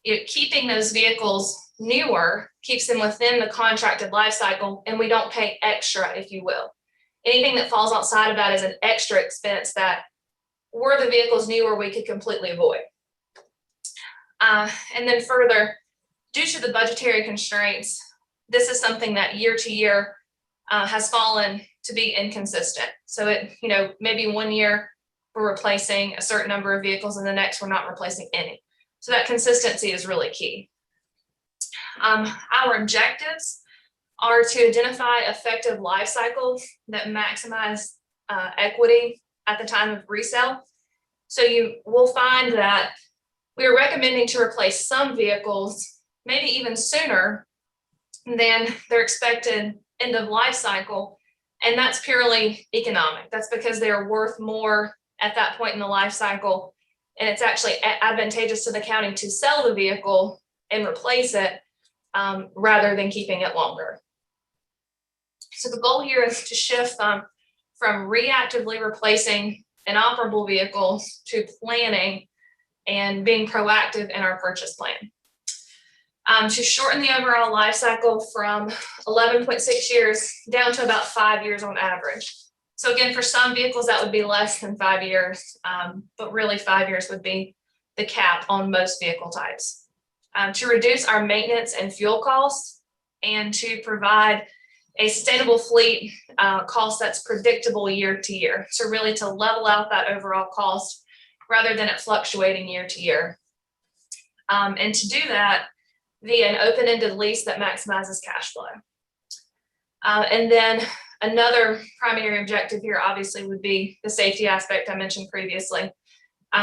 S14: keeping those vehicles newer keeps them within the contracted life cycle, and we don't pay extra, if you will. Anything that falls outside of that is an extra expense that were the vehicles newer, we could completely avoid. And then further, due to the budgetary constraints, this is something that year to year has fallen to be inconsistent. So it, maybe 1 year we're replacing a certain number of vehicles and the next we're not replacing any. So that consistency is really key. Our objectives are to identify effective life cycles that maximize equity at the time of resale. So you will find that we are recommending to replace some vehicles maybe even sooner than their expected end of life cycle. And that's purely economic. That's because they're worth more at that point in the life cycle. And it's actually advantageous to the county to sell the vehicle and replace it rather than keeping it longer. So the goal here is to shift from reactively replacing inoperable vehicles to planning and being proactive in our purchase plan. To shorten the overall life cycle from 11.6 years down to about 5 years on average. So again, for some vehicles that would be less than 5 years, but really 5 years would be the cap on most vehicle types. To reduce our maintenance and fuel costs and to provide a sustainable fleet cost that's predictable year to year. So really to level out that overall cost rather than it fluctuating year to year. And to do that via an open-ended lease that maximizes cash flow. And then another primary objective here obviously would be the safety aspect I mentioned previously.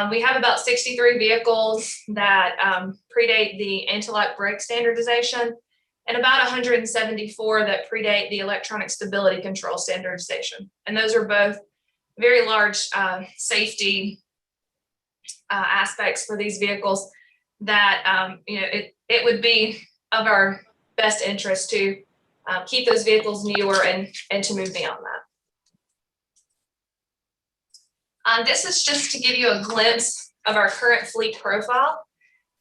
S14: We have about 63 vehicles that predate the anti-lock brake standardization and about 174 that predate the electronic stability control standardization. And those are both very large safety aspects for these vehicles that it would be of our best interest to keep those vehicles newer and to move beyond that. This is just to give you a glimpse of our current fleet profile.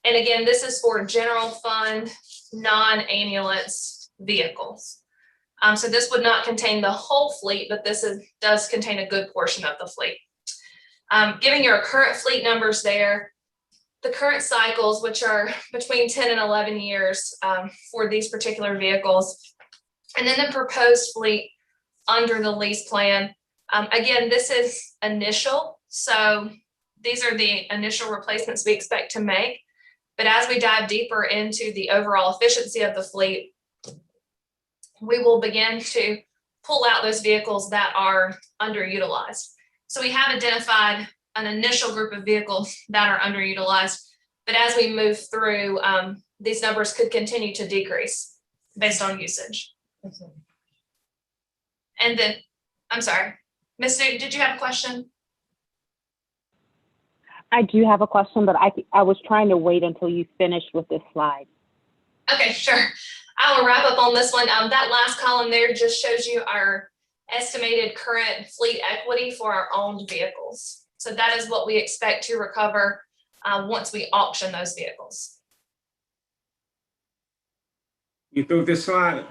S14: And again, this is for general fund, non-ambulance vehicles. So this would not contain the whole fleet, but this does contain a good portion of the fleet. Giving your current fleet numbers there, the current cycles, which are between 10 and 11 years for these particular vehicles, and then the proposed fleet under the lease plan. Again, this is initial, so these are the initial replacements we expect to make. But as we dive deeper into the overall efficiency of the fleet, we will begin to pull out those vehicles that are underutilized. So we have identified an initial group of vehicles that are underutilized, but as we move through, these numbers could continue to decrease based on usage. And then, I'm sorry, Ms. Newton, did you have a question?
S12: I do have a question, but I was trying to wait until you finished with this slide.
S14: Okay, sure. I will wrap up on this one. That last column there just shows you our estimated current fleet equity for our owned vehicles. So that is what we expect to recover once we auction those vehicles.
S2: You through with this slide?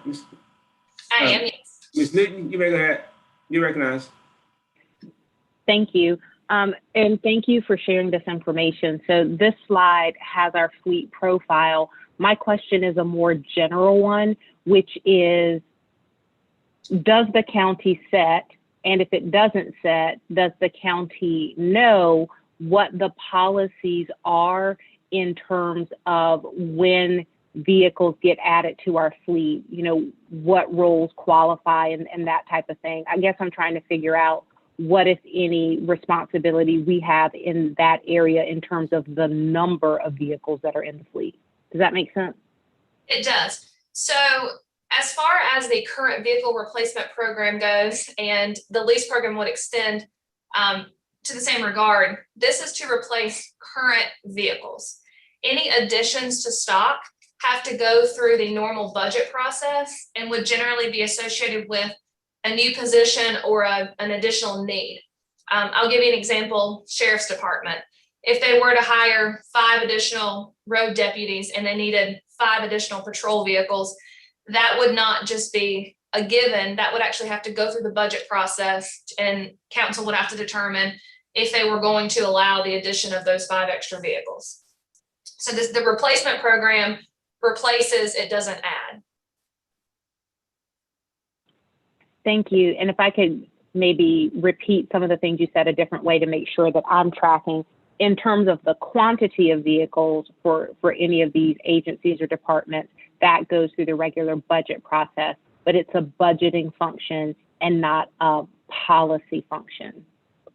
S14: I am, yes.
S2: Ms. Newton, you may go ahead. You recognize.
S12: Thank you. And thank you for sharing this information. So this slide has our fleet profile. My question is a more general one, which is, does the county set, and if it doesn't set, does the county know what the policies are in terms of when vehicles get added to our fleet, what roles qualify and that type of thing? I guess I'm trying to figure out what, if any, responsibility we have in that area in terms of the number of vehicles that are in the fleet. Does that make sense?
S14: It does. So as far as the current vehicle replacement program goes, and the lease program would extend to the same regard, this is to replace current vehicles. Any additions to stock have to go through the normal budget process and would generally be associated with a new position or an additional need. I'll give you an example, Sheriff's Department. If they were to hire 5 additional road deputies and they needed 5 additional patrol vehicles, that would not just be a given, that would actually have to go through the budget process, and council would have to determine if they were going to allow the addition of those 5 extra vehicles. So the replacement program replaces, it doesn't add.
S12: Thank you. And if I could maybe repeat some of the things you said a different way to make sure that I'm tracking in terms of the quantity of vehicles for any of these agencies or departments. That goes through the regular budget process, but it's a budgeting function and not a policy function,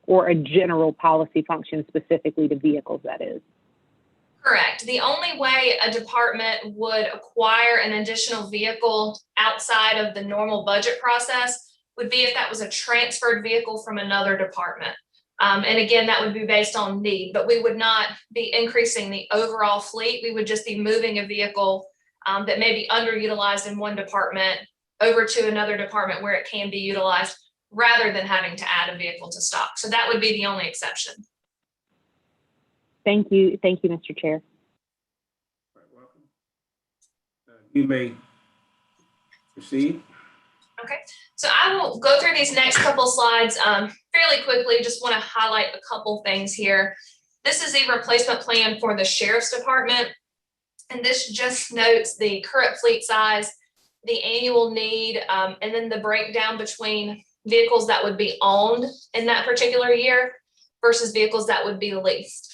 S12: or a general policy function specifically to vehicles, that is.
S14: Correct. The only way a department would acquire an additional vehicle outside of the normal budget process would be if that was a transferred vehicle from another department. And again, that would be based on need, but we would not be increasing the overall fleet. We would just be moving a vehicle that may be underutilized in one department over to another department where it can be utilized, rather than having to add a vehicle to stock. So that would be the only exception.
S12: Thank you, Mr. Chair.
S2: Welcome. You may proceed.
S14: Okay, so I will go through these next couple slides fairly quickly. Just want to highlight a couple things here. This is a replacement plan for the Sheriff's Department, and this just notes the current fleet size, the annual need, and then the breakdown between vehicles that would be owned in that particular year versus vehicles that would be leased.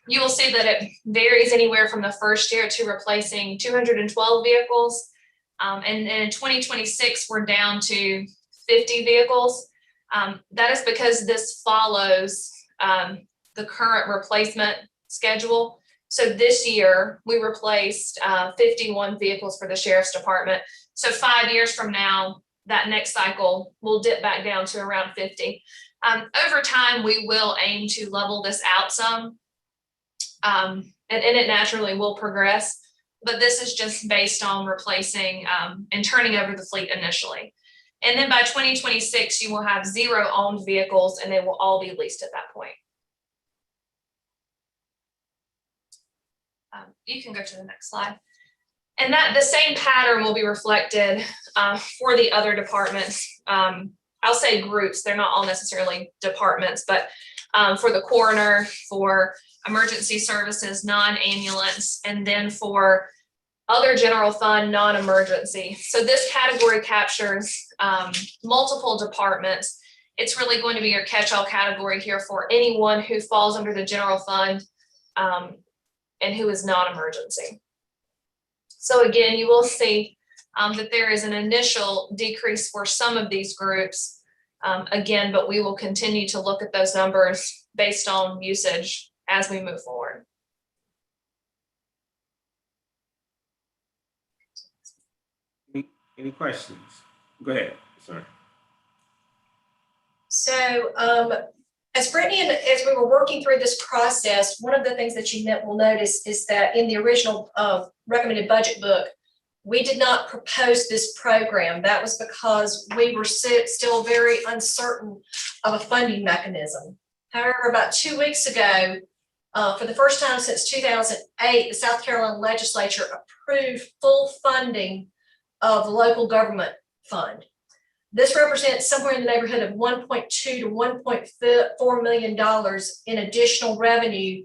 S14: You will see that it varies anywhere from the first year to replacing 212 vehicles. And in 2026, we're down to 50 vehicles. That is because this follows the current replacement schedule. So this year, we replaced 51 vehicles for the Sheriff's Department. So 5 years from now, that next cycle will dip back down to around 50. Over time, we will aim to level this out some, and it naturally will progress. But this is just based on replacing and turning over the fleet initially. And then by 2026, you will have 0 owned vehicles, and they will all be leased at that point. You can go to the next slide. And that the same pattern will be reflected for the other departments. I'll say groups, they're not all necessarily departments, but for the coroner, for emergency services, non-ambulance, and then for other general fund, non-emergency. So this category captures multiple departments. It's really going to be your catch-all category here for anyone who falls under the general fund and who is non-emergency. So again, you will see that there is an initial decrease for some of these groups, again, but we will continue to look at those numbers based on usage as we move forward.
S2: Any questions? Go ahead, sorry.
S8: So as Brittany and as we were working through this process, one of the things that you will notice is that in the original recommended budget book, we did not propose this program. That was because we were still very uncertain of a funding mechanism. However, about 2 weeks ago, for the first time since 2008, the South Carolina legislature approved full funding of the local government fund. This represents somewhere in the neighborhood of $1.2 to $1.4 million in additional revenue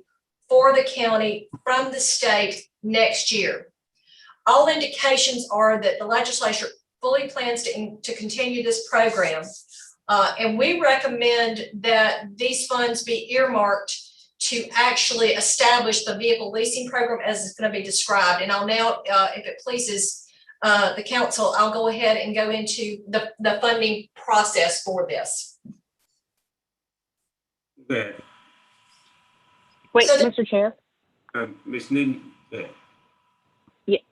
S8: for the county from the state next year. All indications are that the legislature fully plans to continue this program. And we recommend that these funds be earmarked to actually establish the vehicle leasing program as it's going to be described. And I'll now, if it pleases the council, I'll go ahead and go into the funding process for this.
S2: Good.
S12: Wait,
S8: So
S12: Mr. Chair.
S2: Ms. Newton, go ahead.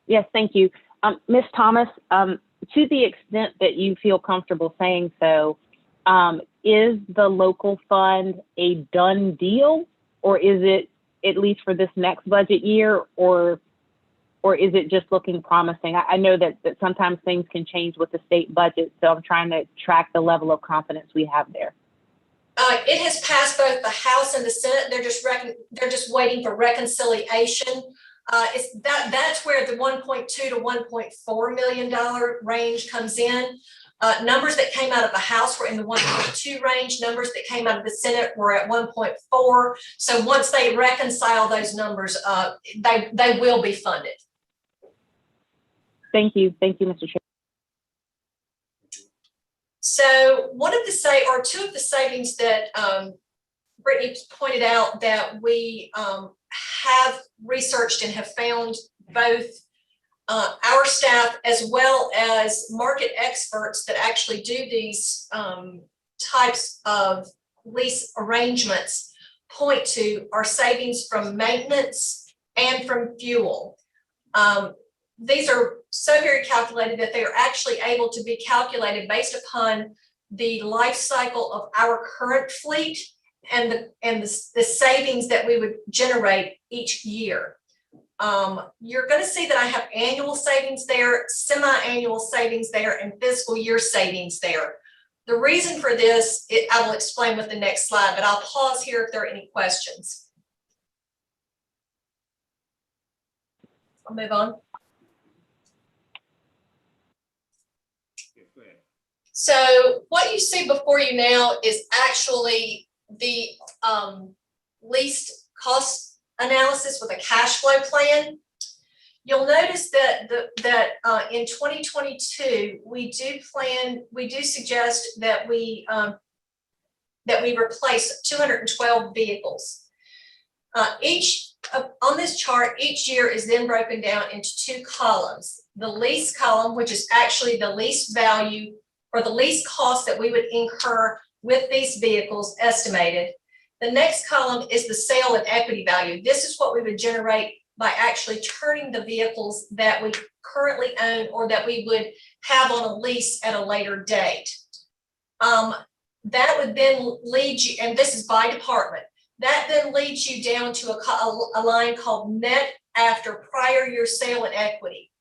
S12: Yes, thank you. Ms. Thomas, to the extent that you feel comfortable saying so, is the local fund a done deal, or is it, at least for this next budget year, or is it just looking promising? I know that sometimes things can change with the state budget, so I'm trying to track the level of confidence we have there.
S8: It has passed both the House and the Senate. They're just waiting for reconciliation. That's where the $1.2 to $1.4 million range comes in. Numbers that came out of the House were in the 1.2 range. Numbers that came out of the Senate were at 1.4. So once they reconcile those numbers, they will be funded.
S12: Thank you, Mr. Chair.
S8: So two of the savings that Brittany pointed out that we have researched and have found both our staff as well as market experts that actually do these types of lease arrangements point to are savings from maintenance and from fuel. These are so very calculated that they are actually able to be calculated based upon the life cycle of our current fleet and the savings that we would generate each year. You're going to see that I have annual savings there, semi-annual savings there, and fiscal year savings there. The reason for this, I will explain with the next slide, but I'll pause here if there are any questions. I'll move on. So what you see before you now is actually the least cost analysis with a cash flow plan. You'll notice that in 2022 we do suggest that we replace 212 vehicles. On this chart, each year is then broken down into two columns. The lease column, which is actually the lease value or the lease cost that we would incur with these vehicles estimated. The next column is the sale and equity value. This is what we would generate by actually turning the vehicles that we currently own or that we would have on a lease at a later date. That would then lead you, and this is by department, that then leads you down to a line called net after prior year sale and equity.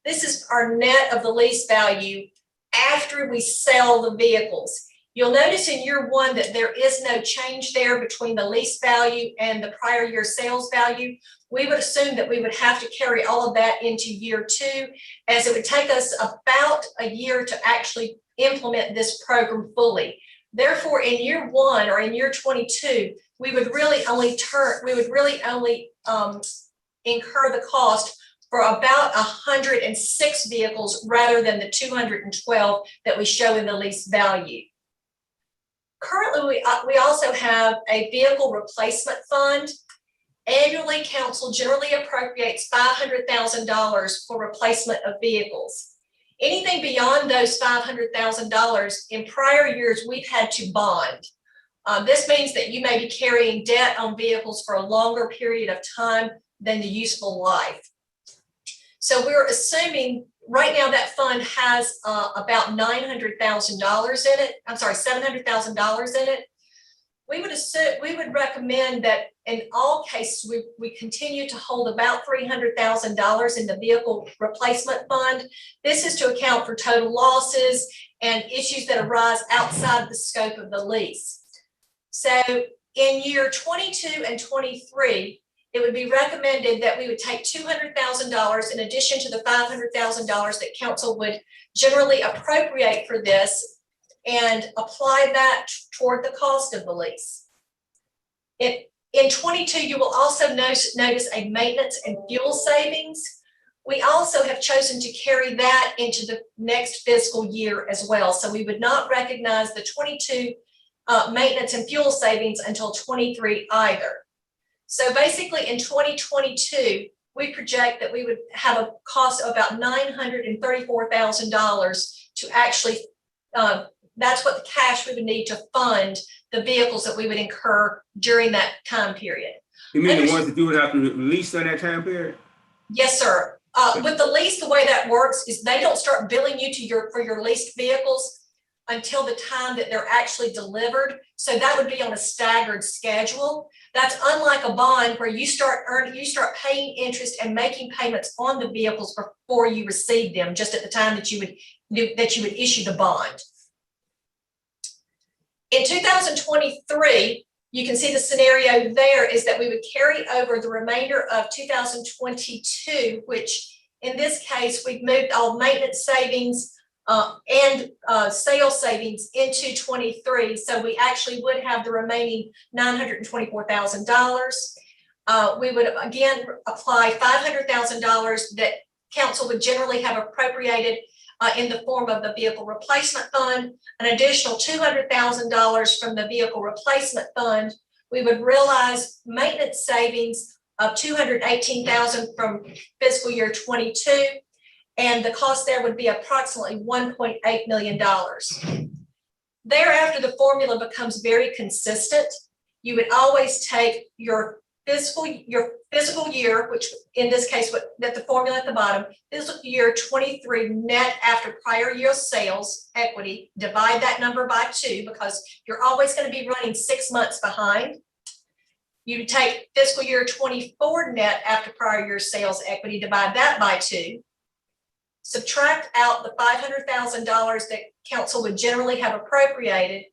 S8: This is our net of the lease value after we sell the vehicles. You'll notice in year one that there is no change there between the lease value and the prior year sales value. We would assume that we would have to carry all of that into year two, as it would take us about a year to actually implement this program fully. Therefore, in year one or in year 22, we would really only incur the cost for about 106 vehicles rather than the 212 that we show in the lease value. Currently, we also have a vehicle replacement fund. Annually, council generally appropriates $500,000 for replacement of vehicles. Anything beyond those $500,000 in prior years, we've had to bond. This means that you may be carrying debt on vehicles for a longer period of time than the useful life. So we're assuming right now that fund has about $900,000 in it. I'm sorry, $700,000 in it. We would recommend that in all cases, we continue to hold about $300,000 in the vehicle replacement fund. This is to account for total losses and issues that arise outside the scope of the lease. So in year 22 and 23, it would be recommended that we would take $200,000 in addition to the $500,000 that council would generally appropriate for this and apply that toward the cost of the lease. In 22, you will also notice a maintenance and fuel savings. We also have chosen to carry that into the next fiscal year as well. So we would not recognize the 22 maintenance and fuel savings until 23 either. So basically in 2022, we project that we would have a cost of about $934,000 to actually, that's what the cash we would need to fund the vehicles that we would incur during that time period.
S2: You mean the ones that you would have to release during that time period?
S8: Yes, sir. With the lease, the way that works is they don't start billing you for your leased vehicles until the time that they're actually delivered. So that would be on a staggered schedule. That's unlike a bond where you start paying interest and making payments on the vehicles before you receive them, just at the time that you would issue the bond. In 2023, you can see the scenario there is that we would carry over the remainder of 2022, which in this case, we've moved all maintenance savings and sales savings into 23. So we actually would have the remaining $924,000. We would again apply $500,000 that council would generally have appropriated in the form of the vehicle replacement fund, an additional $200,000 from the vehicle replacement fund. We would realize maintenance savings of $218,000 from fiscal year 22, and the cost there would be approximately $1.8 million. Thereafter, the formula becomes very consistent. You would always take your fiscal year, which in this case, that the formula at the bottom, fiscal year 23 net after prior year sales equity, divide that number by 2 because you're always going to be running 6 months behind. You take fiscal year 24 net after prior year sales equity, divide that by 2. Subtract out the $500,000 that council would generally have appropriated,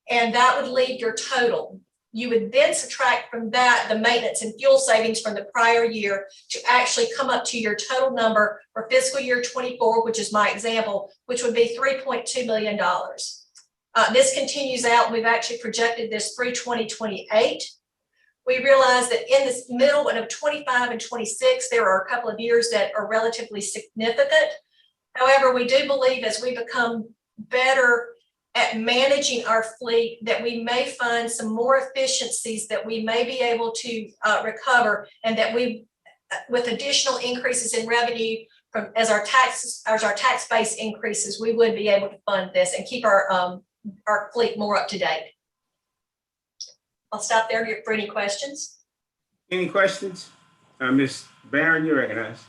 S8: and that would leave your total. You would then subtract from that the maintenance and fuel savings from the prior year to actually come up to your total number for fiscal year 24, which is my example, which would be $3.2 million. This continues out. We've actually projected this through 2028. We realize that in this middle one of 25 and 26, there are a couple of years that are relatively significant. However, we do believe as we become better at managing our fleet that we may find some more efficiencies that we may be able to recover, and that we, with additional increases in revenue from as our tax base increases, we would be able to fund this and keep our fleet more up to date. I'll stop there for any questions.
S2: Any questions? Ms. Barron, you're recognized.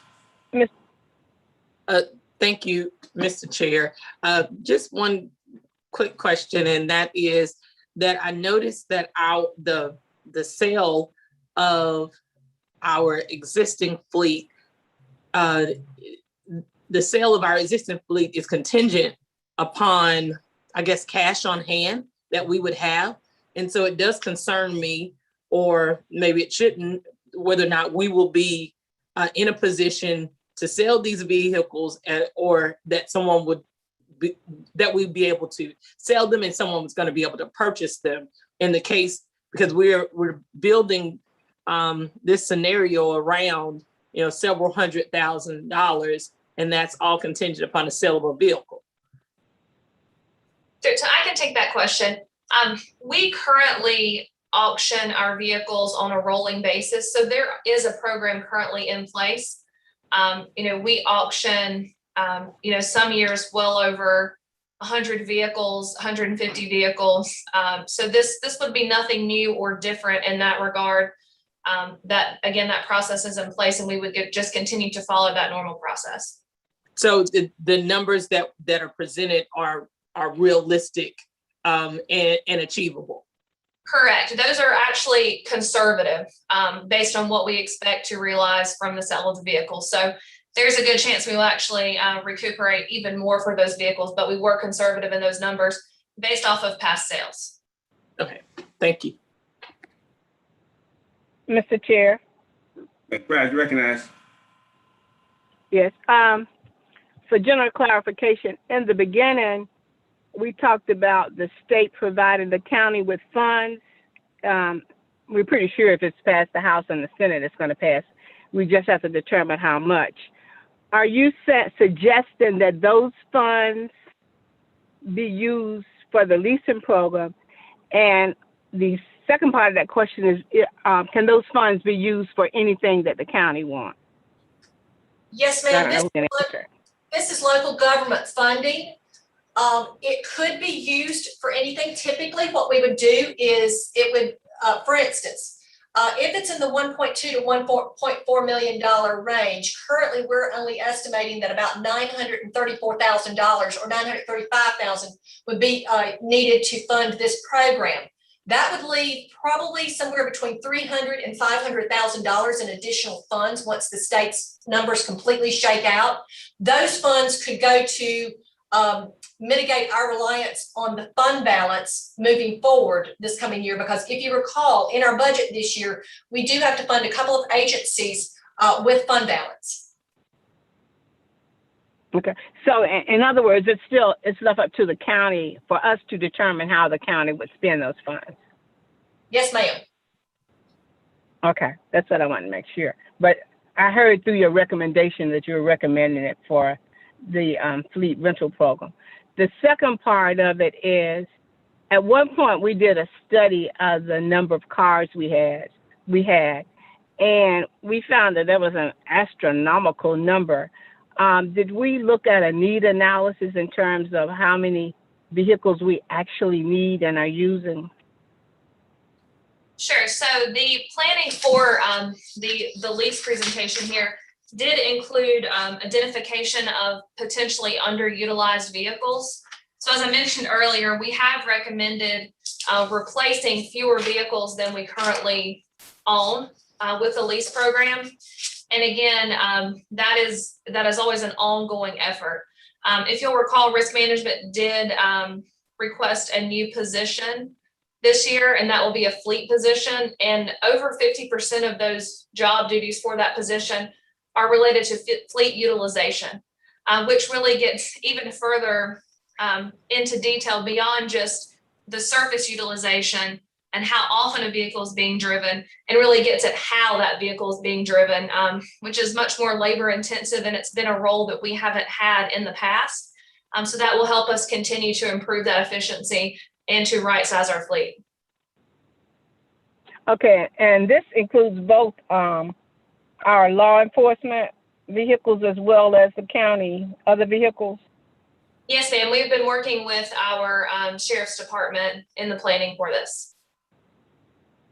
S6: Thank you, Mr. Chair. Just one quick question, and that is that I noticed that the sale of our existing fleet, is contingent upon, I guess, cash on hand that we would have. And so it does concern me, or maybe it shouldn't, whether or not we will be in a position to sell these vehicles, or that someone would be, that we'd be able to sell them and someone was going to be able to purchase them in the case, because we're building this scenario around, several $100,000, and that's all contingent upon the sale of a vehicle.
S14: So I can take that question. We currently auction our vehicles on a rolling basis. So there is a program currently in place. We auction, some years well over 100 vehicles, 150 vehicles. So this would be nothing new or different in that regard. That process is in place, and we would just continue to follow that normal process.
S6: So the numbers that are presented are realistic and achievable.
S14: Correct. Those are actually conservative based on what we expect to realize from the sale of the vehicle. So there's a good chance we will actually recuperate even more for those vehicles, but we were conservative in those numbers based off of past sales.
S6: Okay, thank you.
S4: Mr. Chair.
S2: Brad, recognize.
S4: Yes. For general clarification, in the beginning, we talked about the state providing the county with funds. We're pretty sure if it's passed the House and the Senate, it's going to pass. We just have to determine how much. Are you suggesting that those funds be used for the leasing program? And the second part of that question is, can those funds be used for anything that the county wants?
S8: Yes, ma'am. This is local government funding. It could be used for anything. Typically, what we would do is it would, for instance, if it's in the $1.2 to $1.4 million range, currently we're only estimating that about $934,000 or $935,000 would be needed to fund this program. That would leave probably somewhere between $300,000 and $500,000 in additional funds once the state's numbers completely shake out. Those funds could go to mitigate our reliance on the fund balance moving forward this coming year, because if you recall, in our budget this year, we do have to fund a couple of agencies with fund balance.
S4: Okay, so in other words, it's left up to the county for us to determine how the county would spend those funds.
S8: Yes, ma'am.
S4: Okay, that's what I wanted to make sure. But I heard through your recommendation that you're recommending it for fleet rental program. The second part of it is, at one point we did a study of the number of cars we had, and we found that there was an astronomical number. Did we look at a need analysis in terms of how many vehicles we actually need and are using?
S14: Sure. So the planning for the lease presentation here did include identification of potentially underutilized vehicles. So as I mentioned earlier, we have recommended replacing fewer vehicles than we currently own with the lease program. And again, that is always an ongoing effort. If you'll recall, risk management did request a new position this year, and that will be a fleet position. And over 50% of those job duties for that position are related to fleet utilization, which really gets even further into detail beyond just the surface utilization and how often a vehicle is being driven, and really gets at how that vehicle is being driven, which is much more labor intensive, and it's been a role that we haven't had in the past. So that will help us continue to improve that efficiency and to right size our fleet.
S4: Okay, and this includes both our law enforcement vehicles as well as the county other vehicles?
S14: Yes, ma'am. We've been working with our sheriff's department in the planning for this.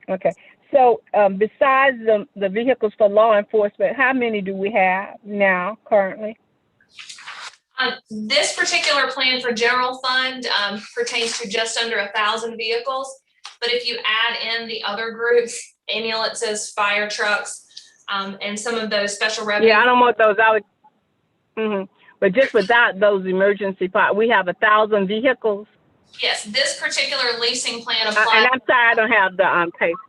S4: Okay, so besides the vehicles for law enforcement, how many do we have now currently?
S14: This particular plan for general fund pertains to just under 1,000 vehicles. But if you add in the other groups, ambulances, fire trucks, and some of those special revenue.
S4: Yeah, I don't want those out. But just without those emergency parts, we have 1,000 vehicles.
S14: Yes, this particular leasing plan applies.
S4: And I'm sorry, I don't have the paper.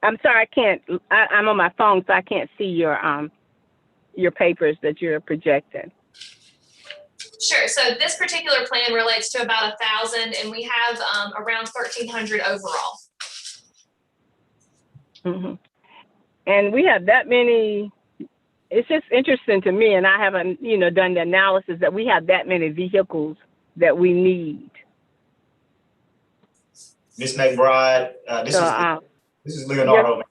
S4: I'm sorry, I can't. I'm on my phone, so I can't see your papers that you're projecting.
S14: Sure. So this particular plan relates to about 1,000, and we have around 1,300 overall.
S4: And we have that many. It's just interesting to me, and I haven't, done the analysis that we have that many vehicles that we need.
S1: Ms. McBride, this is Leonardo.
S4: Yes.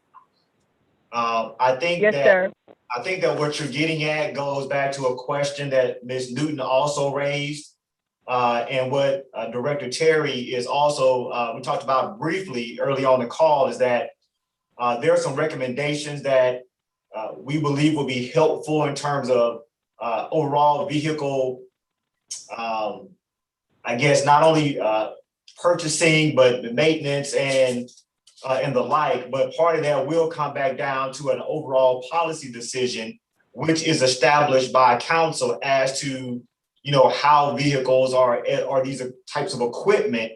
S1: I think I think that what you're getting at goes back to a question that Ms. Newton also raised, and what Director Terry is also, we talked about briefly early on the call, is that there are some recommendations that we believe will be helpful in terms of overall vehicle, I guess, not only purchasing, but the maintenance and the like, but part of that will come back down to an overall policy decision, which is established by council as to, how vehicles are these types of equipment,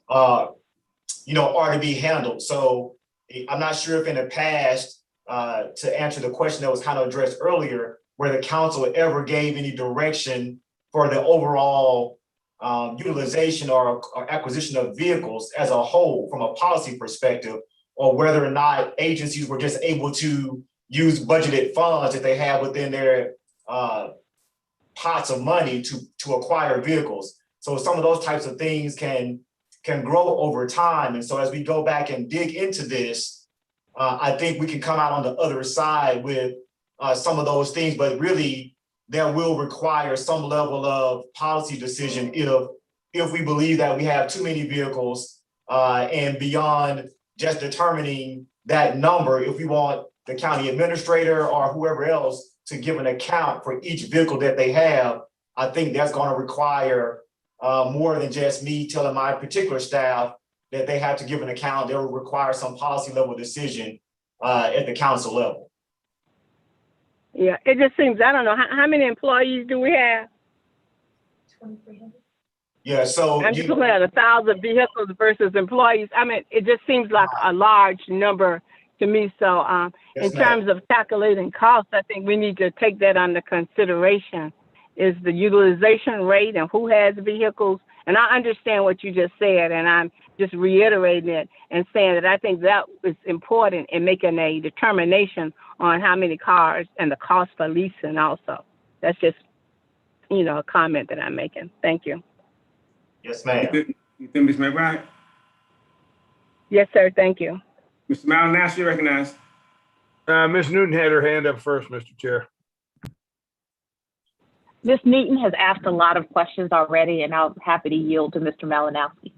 S1: are to be handled. So I'm not sure if in the past, to answer the question that was kind of addressed earlier, where the council ever gave any direction for the overall utilization or acquisition of vehicles as a whole from a policy perspective, or whether or not agencies were just able to use budgeted funds that they have within their pots of money to acquire vehicles. So some of those types of things can grow over time. And so as we go back and dig into this, I think we can come out on the other side with some of those things, but really that will require some level of policy decision if we believe that we have too many vehicles, and beyond just determining that number, if we want the county administrator or whoever else to give an account for each vehicle that they have, I think that's going to require more than just me telling my particular staff that they have to give an account. They will require some policy level decision at the council level.
S4: Yeah, it just seems, I don't know, how many employees do we have?
S14: 2,300.
S1: Yeah, so
S4: I'm just looking at 1,000 vehicles versus employees. I mean, it just seems like a large number to me. So in terms of calculating costs, I think we need to take that under consideration, is the utilization rate and who has vehicles. And I understand what you just said, and I'm just reiterating it and saying that I think that is important in making a determination on how many cars and the cost for leasing also. That's just a comment that I'm making. Thank you.
S1: Yes, ma'am.
S2: You think Ms. McBride?
S4: Yes, sir. Thank you.
S2: Mr. Malinowski, you recognize.
S5: Ms. Newton had her hand up first, Mr. Chair.
S12: Ms. Newton has asked a lot of questions already, and I'm happy to yield to Mr. Malinowski.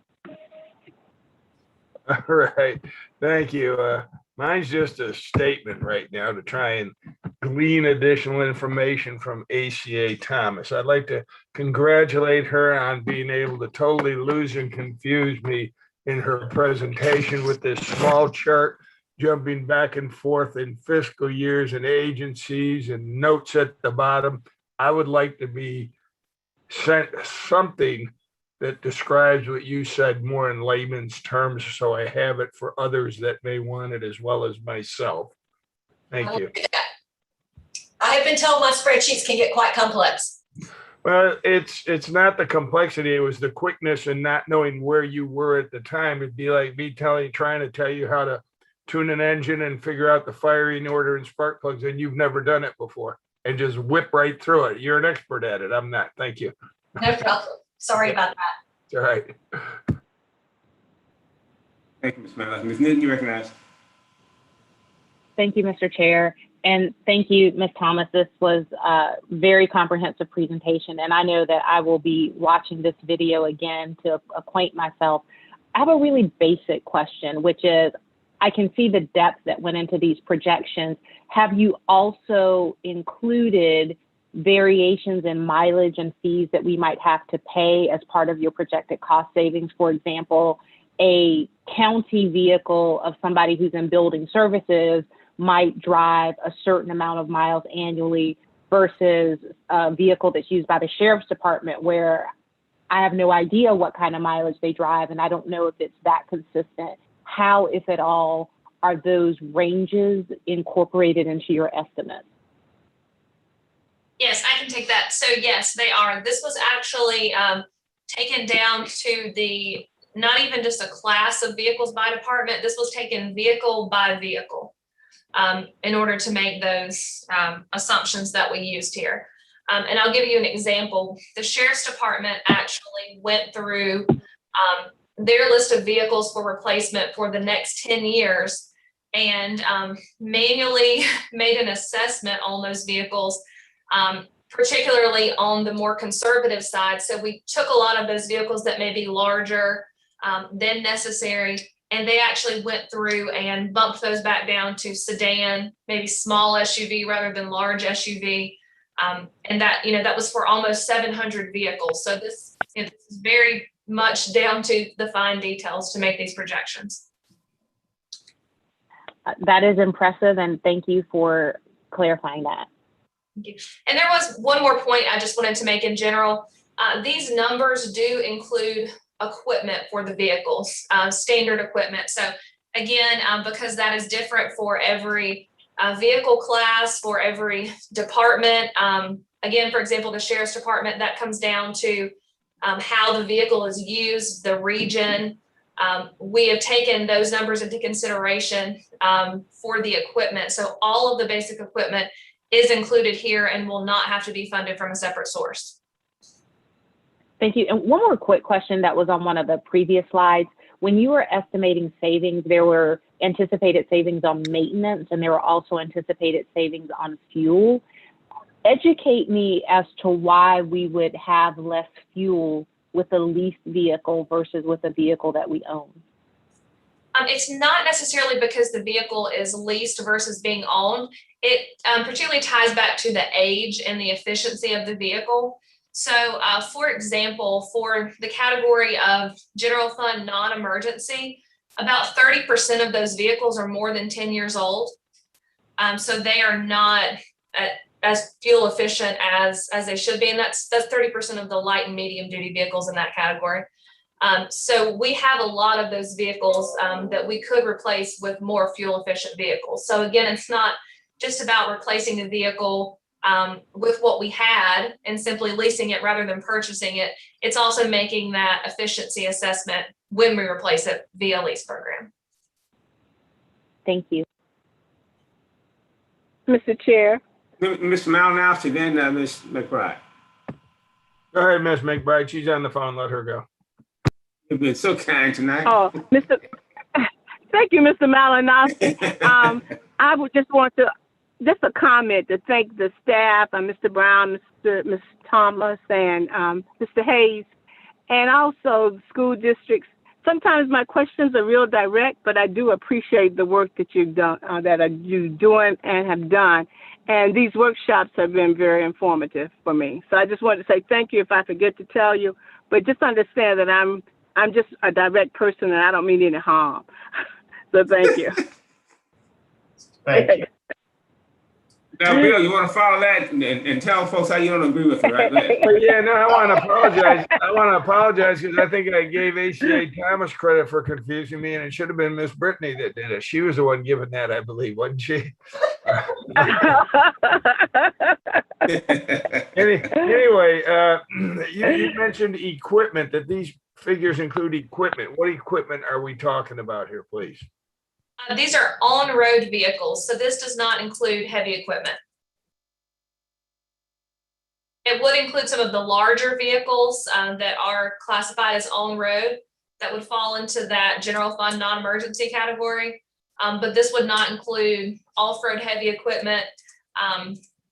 S5: All right, thank you. Mine's just a statement right now to try and glean additional information from ACA Thomas. I'd like to congratulate her on being able to totally lose and confuse me in her presentation with this small chart jumping back and forth in fiscal years and agencies and notes at the bottom. I would like to be sent something that describes what you said more in layman's terms, so I have it for others that may want it as well as myself. Thank you.
S8: I have been told my spreadsheets can get quite complex.
S5: Well, it's not the complexity, it was the quickness and not knowing where you were at the time. It'd be like me trying to tell you how to tune an engine and figure out the firing order and spark plugs, and you've never done it before, and just whip right through it. You're an expert at it. I'm not. Thank you.
S8: No problem. Sorry about that.
S5: All right.
S2: Thank you, Ms. Malinowski. Ms. Newton, you recognize.
S12: Thank you, Mr. Chair. And thank you, Ms. Thomas. This was a very comprehensive presentation, and I know that I will be watching this video again to acquaint myself. I have a really basic question, which is, I can see the depth that went into these projections. Have you also included variations in mileage and fees that we might have to pay as part of your projected cost savings? For example, a county vehicle of somebody who's in building services might drive a certain amount of miles annually versus a vehicle that's used by the sheriff's department, where I have no idea what kind of mileage they drive, and I don't know if it's that consistent. How, if at all, are those ranges incorporated into your estimates?
S14: Yes, I can take that. So yes, they are. This was actually taken down to the, not even just a class of vehicles by department. This was taken vehicle by vehicle in order to make those assumptions that we used here. And I'll give you an example. The Sheriff's Department actually went through their list of vehicles for replacement for the next 10 years and manually made an assessment on those vehicles, particularly on the more conservative side. So we took a lot of those vehicles that may be larger than necessary, and they actually went through and bumped those back down to sedan, maybe small SUV rather than large SUV. And that, that was for almost 700 vehicles. So this is very much down to the fine details to make these projections.
S12: That is impressive, and thank you for clarifying that.
S14: Thank you. And there was one more point I just wanted to make in general. These numbers do include equipment for the vehicles, standard equipment. So again, because that is different for every vehicle class, for every department. Again, for example, the Sheriff's Department, that comes down to how the vehicle is used, the region. We have taken those numbers into consideration for the equipment. So all of the basic equipment is included here and will not have to be funded from a separate source.
S12: Thank you. And one more quick question that was on one of the previous slides. When you were estimating savings, there were anticipated savings on maintenance, and there were also anticipated savings on fuel. Educate me as to why we would have less fuel with a leased vehicle versus with a vehicle that we own.
S14: It's not necessarily because the vehicle is leased versus being owned. It particularly ties back to the age and the efficiency of the vehicle. So for example, for the category of general fund non-emergency, about 30% of those vehicles are more than 10 years old. So they are not as fuel efficient as they should be. And that's 30% of the light and medium duty vehicles in that category. So we have a lot of those vehicles that we could replace with more fuel efficient vehicles. So again, it's not just about replacing the vehicle with what we had and simply leasing it rather than purchasing it. It's also making that efficiency assessment when we replace it via lease program.
S12: Thank you.
S4: Mr. Chair.
S2: Mr. Malinowski, then Ms. McBride.
S5: Go ahead, Ms. McBride. She's on the phone. Let her go.
S2: You've been so kind tonight.
S4: Oh, thank you, Mr. Malinowski. I would just want to, just a comment to thank the staff, Mr. Brown, Ms. Thomas, and Mr. Hayes, and also the school districts. Sometimes my questions are real direct, but I do appreciate the work that you've done, you're doing and have done. And these workshops have been very informative for me. So I just wanted to say thank you if I forget to tell you, but just understand that I'm just a direct person and I don't mean any harm. So thank you.
S1: Thank you.
S2: Now, Bill, you want to follow that and tell folks how you don't agree with it, right? Go ahead.
S5: Well, yeah, no, I want to apologize. I want to apologize because I think I gave ACA Thomas credit for confusing me, and it should have been Miss Brittany that did it. She was the one giving that, I believe, wasn't she? Anyway, you mentioned equipment, that these figures include equipment. What equipment are we talking about here, please?
S14: These are on-road vehicles, so this does not include heavy equipment. It would include some of the larger vehicles that are classified as on-road that would fall into that general fund non-emergency category, but this would not include off-road heavy equipment.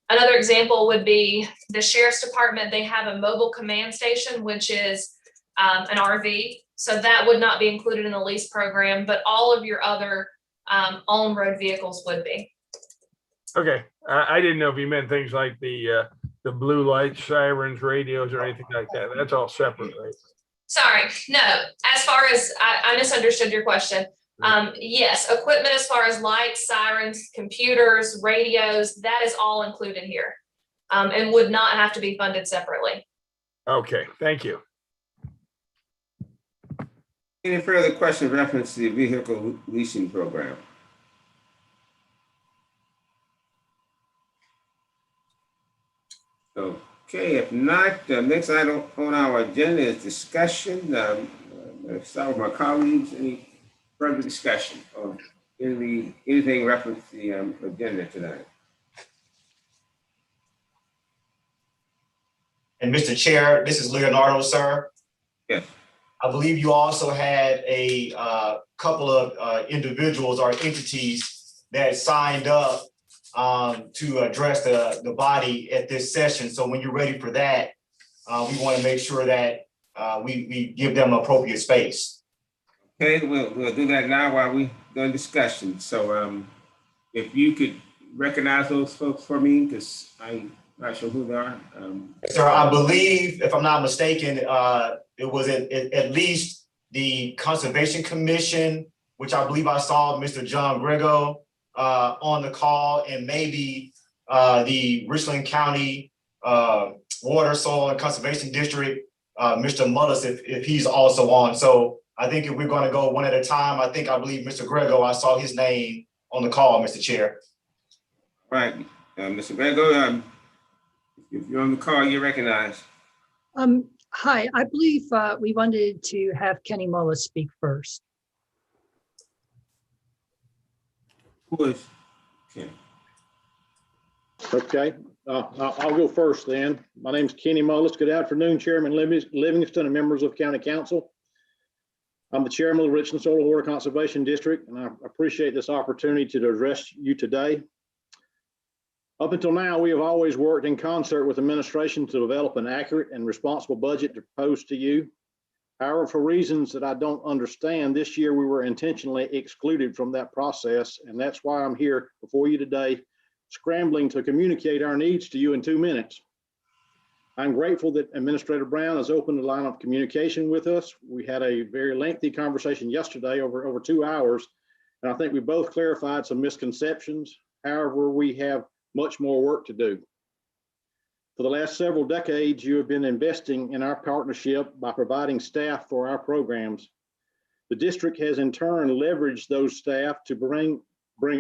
S14: Another example would be the Sheriff's Department. They have a mobile command station, which is an RV. So that would not be included in the lease program, but all of your other on-road vehicles would be. Okay.
S5: I didn't know if you meant things like the blue lights, sirens, radios, or anything like that. That's all separate, right?
S14: Sorry, no. As far as I misunderstood your question. Yes, equipment as far as lights, sirens, computers, radios, that is all included here, and would not have to be funded separately.
S5: Okay, thank you.
S2: Any further questions reference to the vehicle leasing program? Okay, if not, the next item on our agenda is discussion. Let's start with my colleagues. Any further discussion or anything reference to the agenda tonight?
S1: And Mr. Chair, this is Leonardo, sir.
S2: Yes.
S1: I believe you also had a couple of individuals or entities that signed up to address the body at this session. So when you're ready for that, we want to make sure that we give them appropriate space.
S2: Okay, we'll do that now while we doing discussion. So if you could recognize those folks for me, because I'm not sure who they are.
S1: Sir, I believe, if I'm not mistaken, it was at least the Conservation Commission, which I believe I saw Mr. John Grego on the call, and maybe the Richland County Water, Soil, and Conservation District, Mr. Mullis, if he's also on. So I think if we're going to go one at a time, I believe Mr. Grego, I saw his name on the call, Mr. Chair.
S2: Right, Mr. Grego, if you're on the call, you're recognized.
S15: Hi, I believe we wanted to have Kenny Mullis speak first.
S2: Who is Kenny?
S16: Okay, I'll go first then. My name is Kenny Mullis. Good afternoon, Chairman Livingston and members of County Council. I'm the chairman of the Richland Soil and Water Conservation District, and I appreciate this opportunity to address you today. Up until now, we have always worked in concert with administration to develop an accurate and responsible budget to propose to you. However, for reasons that I don't understand, this year we were intentionally excluded from that process, and that's why I'm here before you today, scrambling to communicate our needs to you in 2 minutes. I'm grateful that Administrator Brown has opened the line of communication with us. We had a very lengthy conversation yesterday, over 2 hours, and I think we both clarified some misconceptions. However, we have much more work to do. For the last several decades, you have been investing in our partnership by providing staff for our programs. The district has in turn leveraged those staff to bring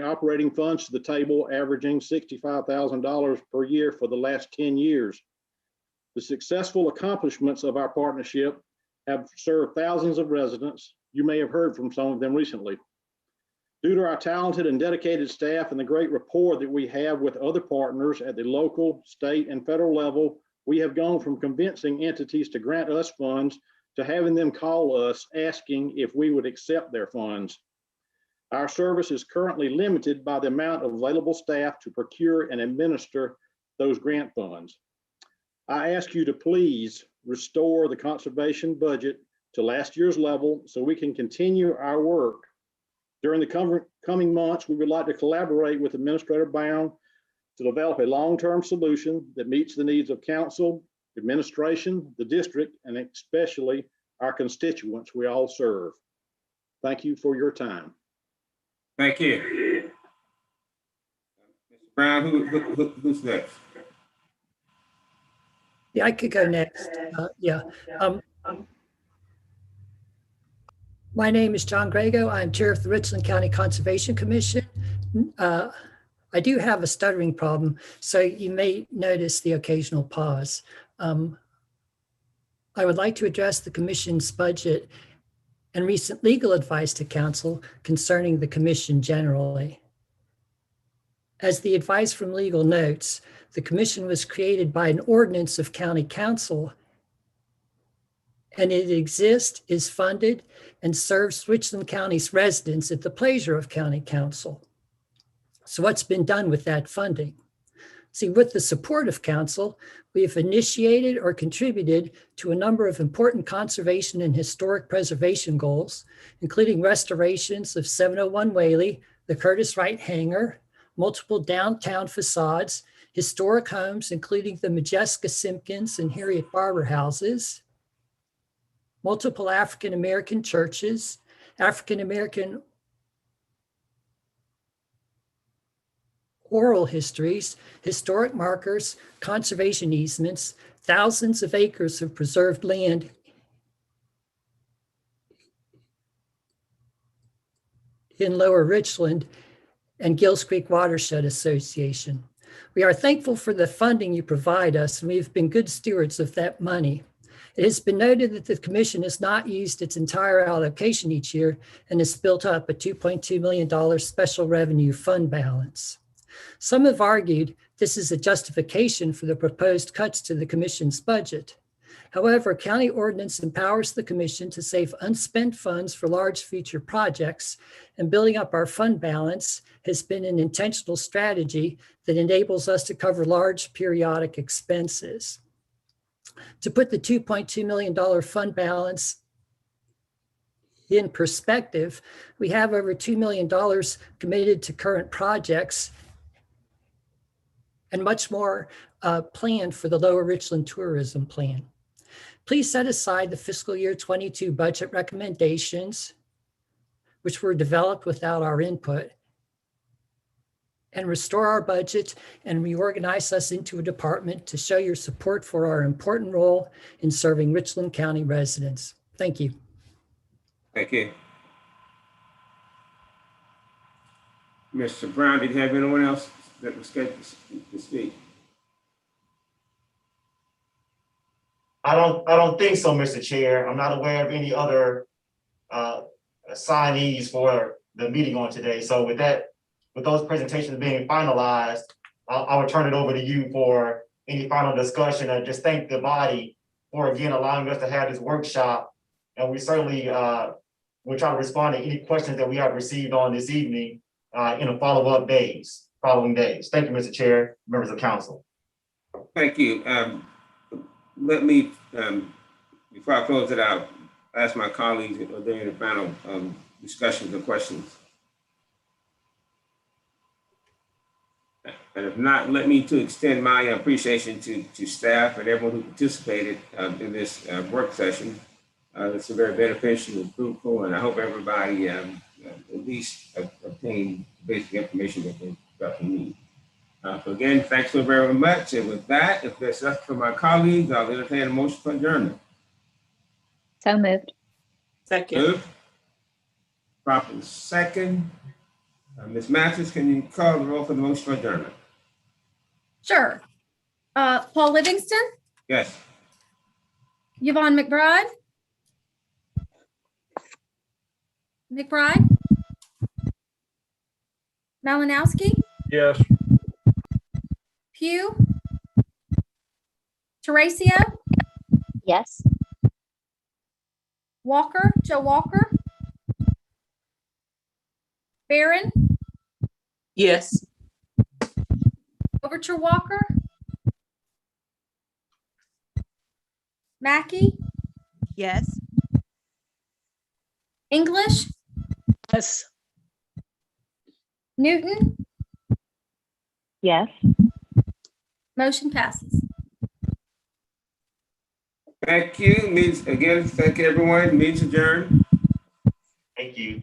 S16: operating funds to the table, averaging $65,000 per year for the last 10 years. The successful accomplishments of our partnership have served thousands of residents. You may have heard from some of them recently. Due to our talented and dedicated staff and the great rapport that we have with other partners at the local, state, and federal level, We have gone from convincing entities to grant us funds to having them call us asking if we would accept their funds. Our service is currently limited by the amount of available staff to procure and administer those grant funds. I ask you to please restore the conservation budget to last year's level so we can continue our work. During the coming months, we would like to collaborate with Administrator Brown to develop a long-term solution that meets the needs of council, administration, the district, and especially our constituents we all serve. Thank you for your time.
S2: Thank you. Mr. Brown, who's next?
S15: Yeah, I could go next. My name is John Grego. I'm chair of the Richland County Conservation Commission. I do have a stuttering problem, so you may notice the occasional pause. I would like to address the commission's budget and recent legal advice to council concerning the commission generally. As the advice from legal notes, the commission was created by an ordinance of county council, and it exists, is funded, and serves Richland County's residents at the pleasure of county council. So what's been done with that funding? See, with the support of council, we have initiated or contributed to a number of important conservation and historic preservation goals, including restorations of 701 Whaley, the Curtis Wright Hangar, multiple downtown facades, historic homes, including the Majeska Simpkins and Harriet Barber houses, multiple African-American churches, African-American oral histories, historic markers, conservation easements, thousands of acres of preserved land in Lower Richland, and Gills Creek Watershed Association. We are thankful for the funding you provide us, and we've been good stewards of that money. It has been noted that the commission has not used its entire allocation each year and has built up a $2.2 million special revenue fund balance. Some have argued this is a justification for the proposed cuts to the commission's budget. However, county ordinance empowers the commission to save unspent funds for large future projects, and building up our fund balance has been an intentional strategy that enables us to cover large periodic expenses. To put the $2.2 million fund balance in perspective, we have over $2 million committed to current projects and much more planned for the Lower Richland Tourism Plan. Please set aside the fiscal year 22 budget recommendations, which were developed without our input, and restore our budget and reorganize us into a department to show your support for our important role in serving Richland County residents. Thank you.
S2: Thank you. Mr. Brown, did you have anyone else that was scheduled to speak?
S1: I don't think so, Mr. Chair. I'm not aware of any other assignees for the meeting on today. So with those presentations being finalized, I will turn it over to you for any final discussion, and just thank the body for again allowing us to have this workshop. And we certainly will try to respond to any questions that we have received on this evening in the following days. Thank you, Mr. Chair, members of council.
S2: Thank you. Let me, before I close it out, ask my colleagues if there are any final discussions or questions. And if not, let me to extend my appreciation to staff and everyone who participated in this work session. It's very beneficial and fruitful, and I hope everybody at least obtained basic information that they need. So again, thanks so very much. And with that, if there's nothing from my colleagues, I'll entertain a motion for adjournment.
S12: So moved.
S6: Second.
S2: Moved. Properly second. Ms. Mathis, can you call the roll for the motion for adjournment?
S3: Sure. Paul Livingston,
S2: Yes.
S3: Yvonne McBride. McBride. Malinowski,
S5: Yes.
S3: Pugh, Teresa,
S12: Yes.
S3: Walker, Joe Walker, Barron,
S6: Yes.
S3: Overture Walker, Mackey,
S17: Yes.
S3: English,
S17: Yes.
S3: Newton,
S12: Yes.
S3: motion passes.
S2: Thank you. Means again, thank you, everyone. Means adjourned.
S1: Thank you.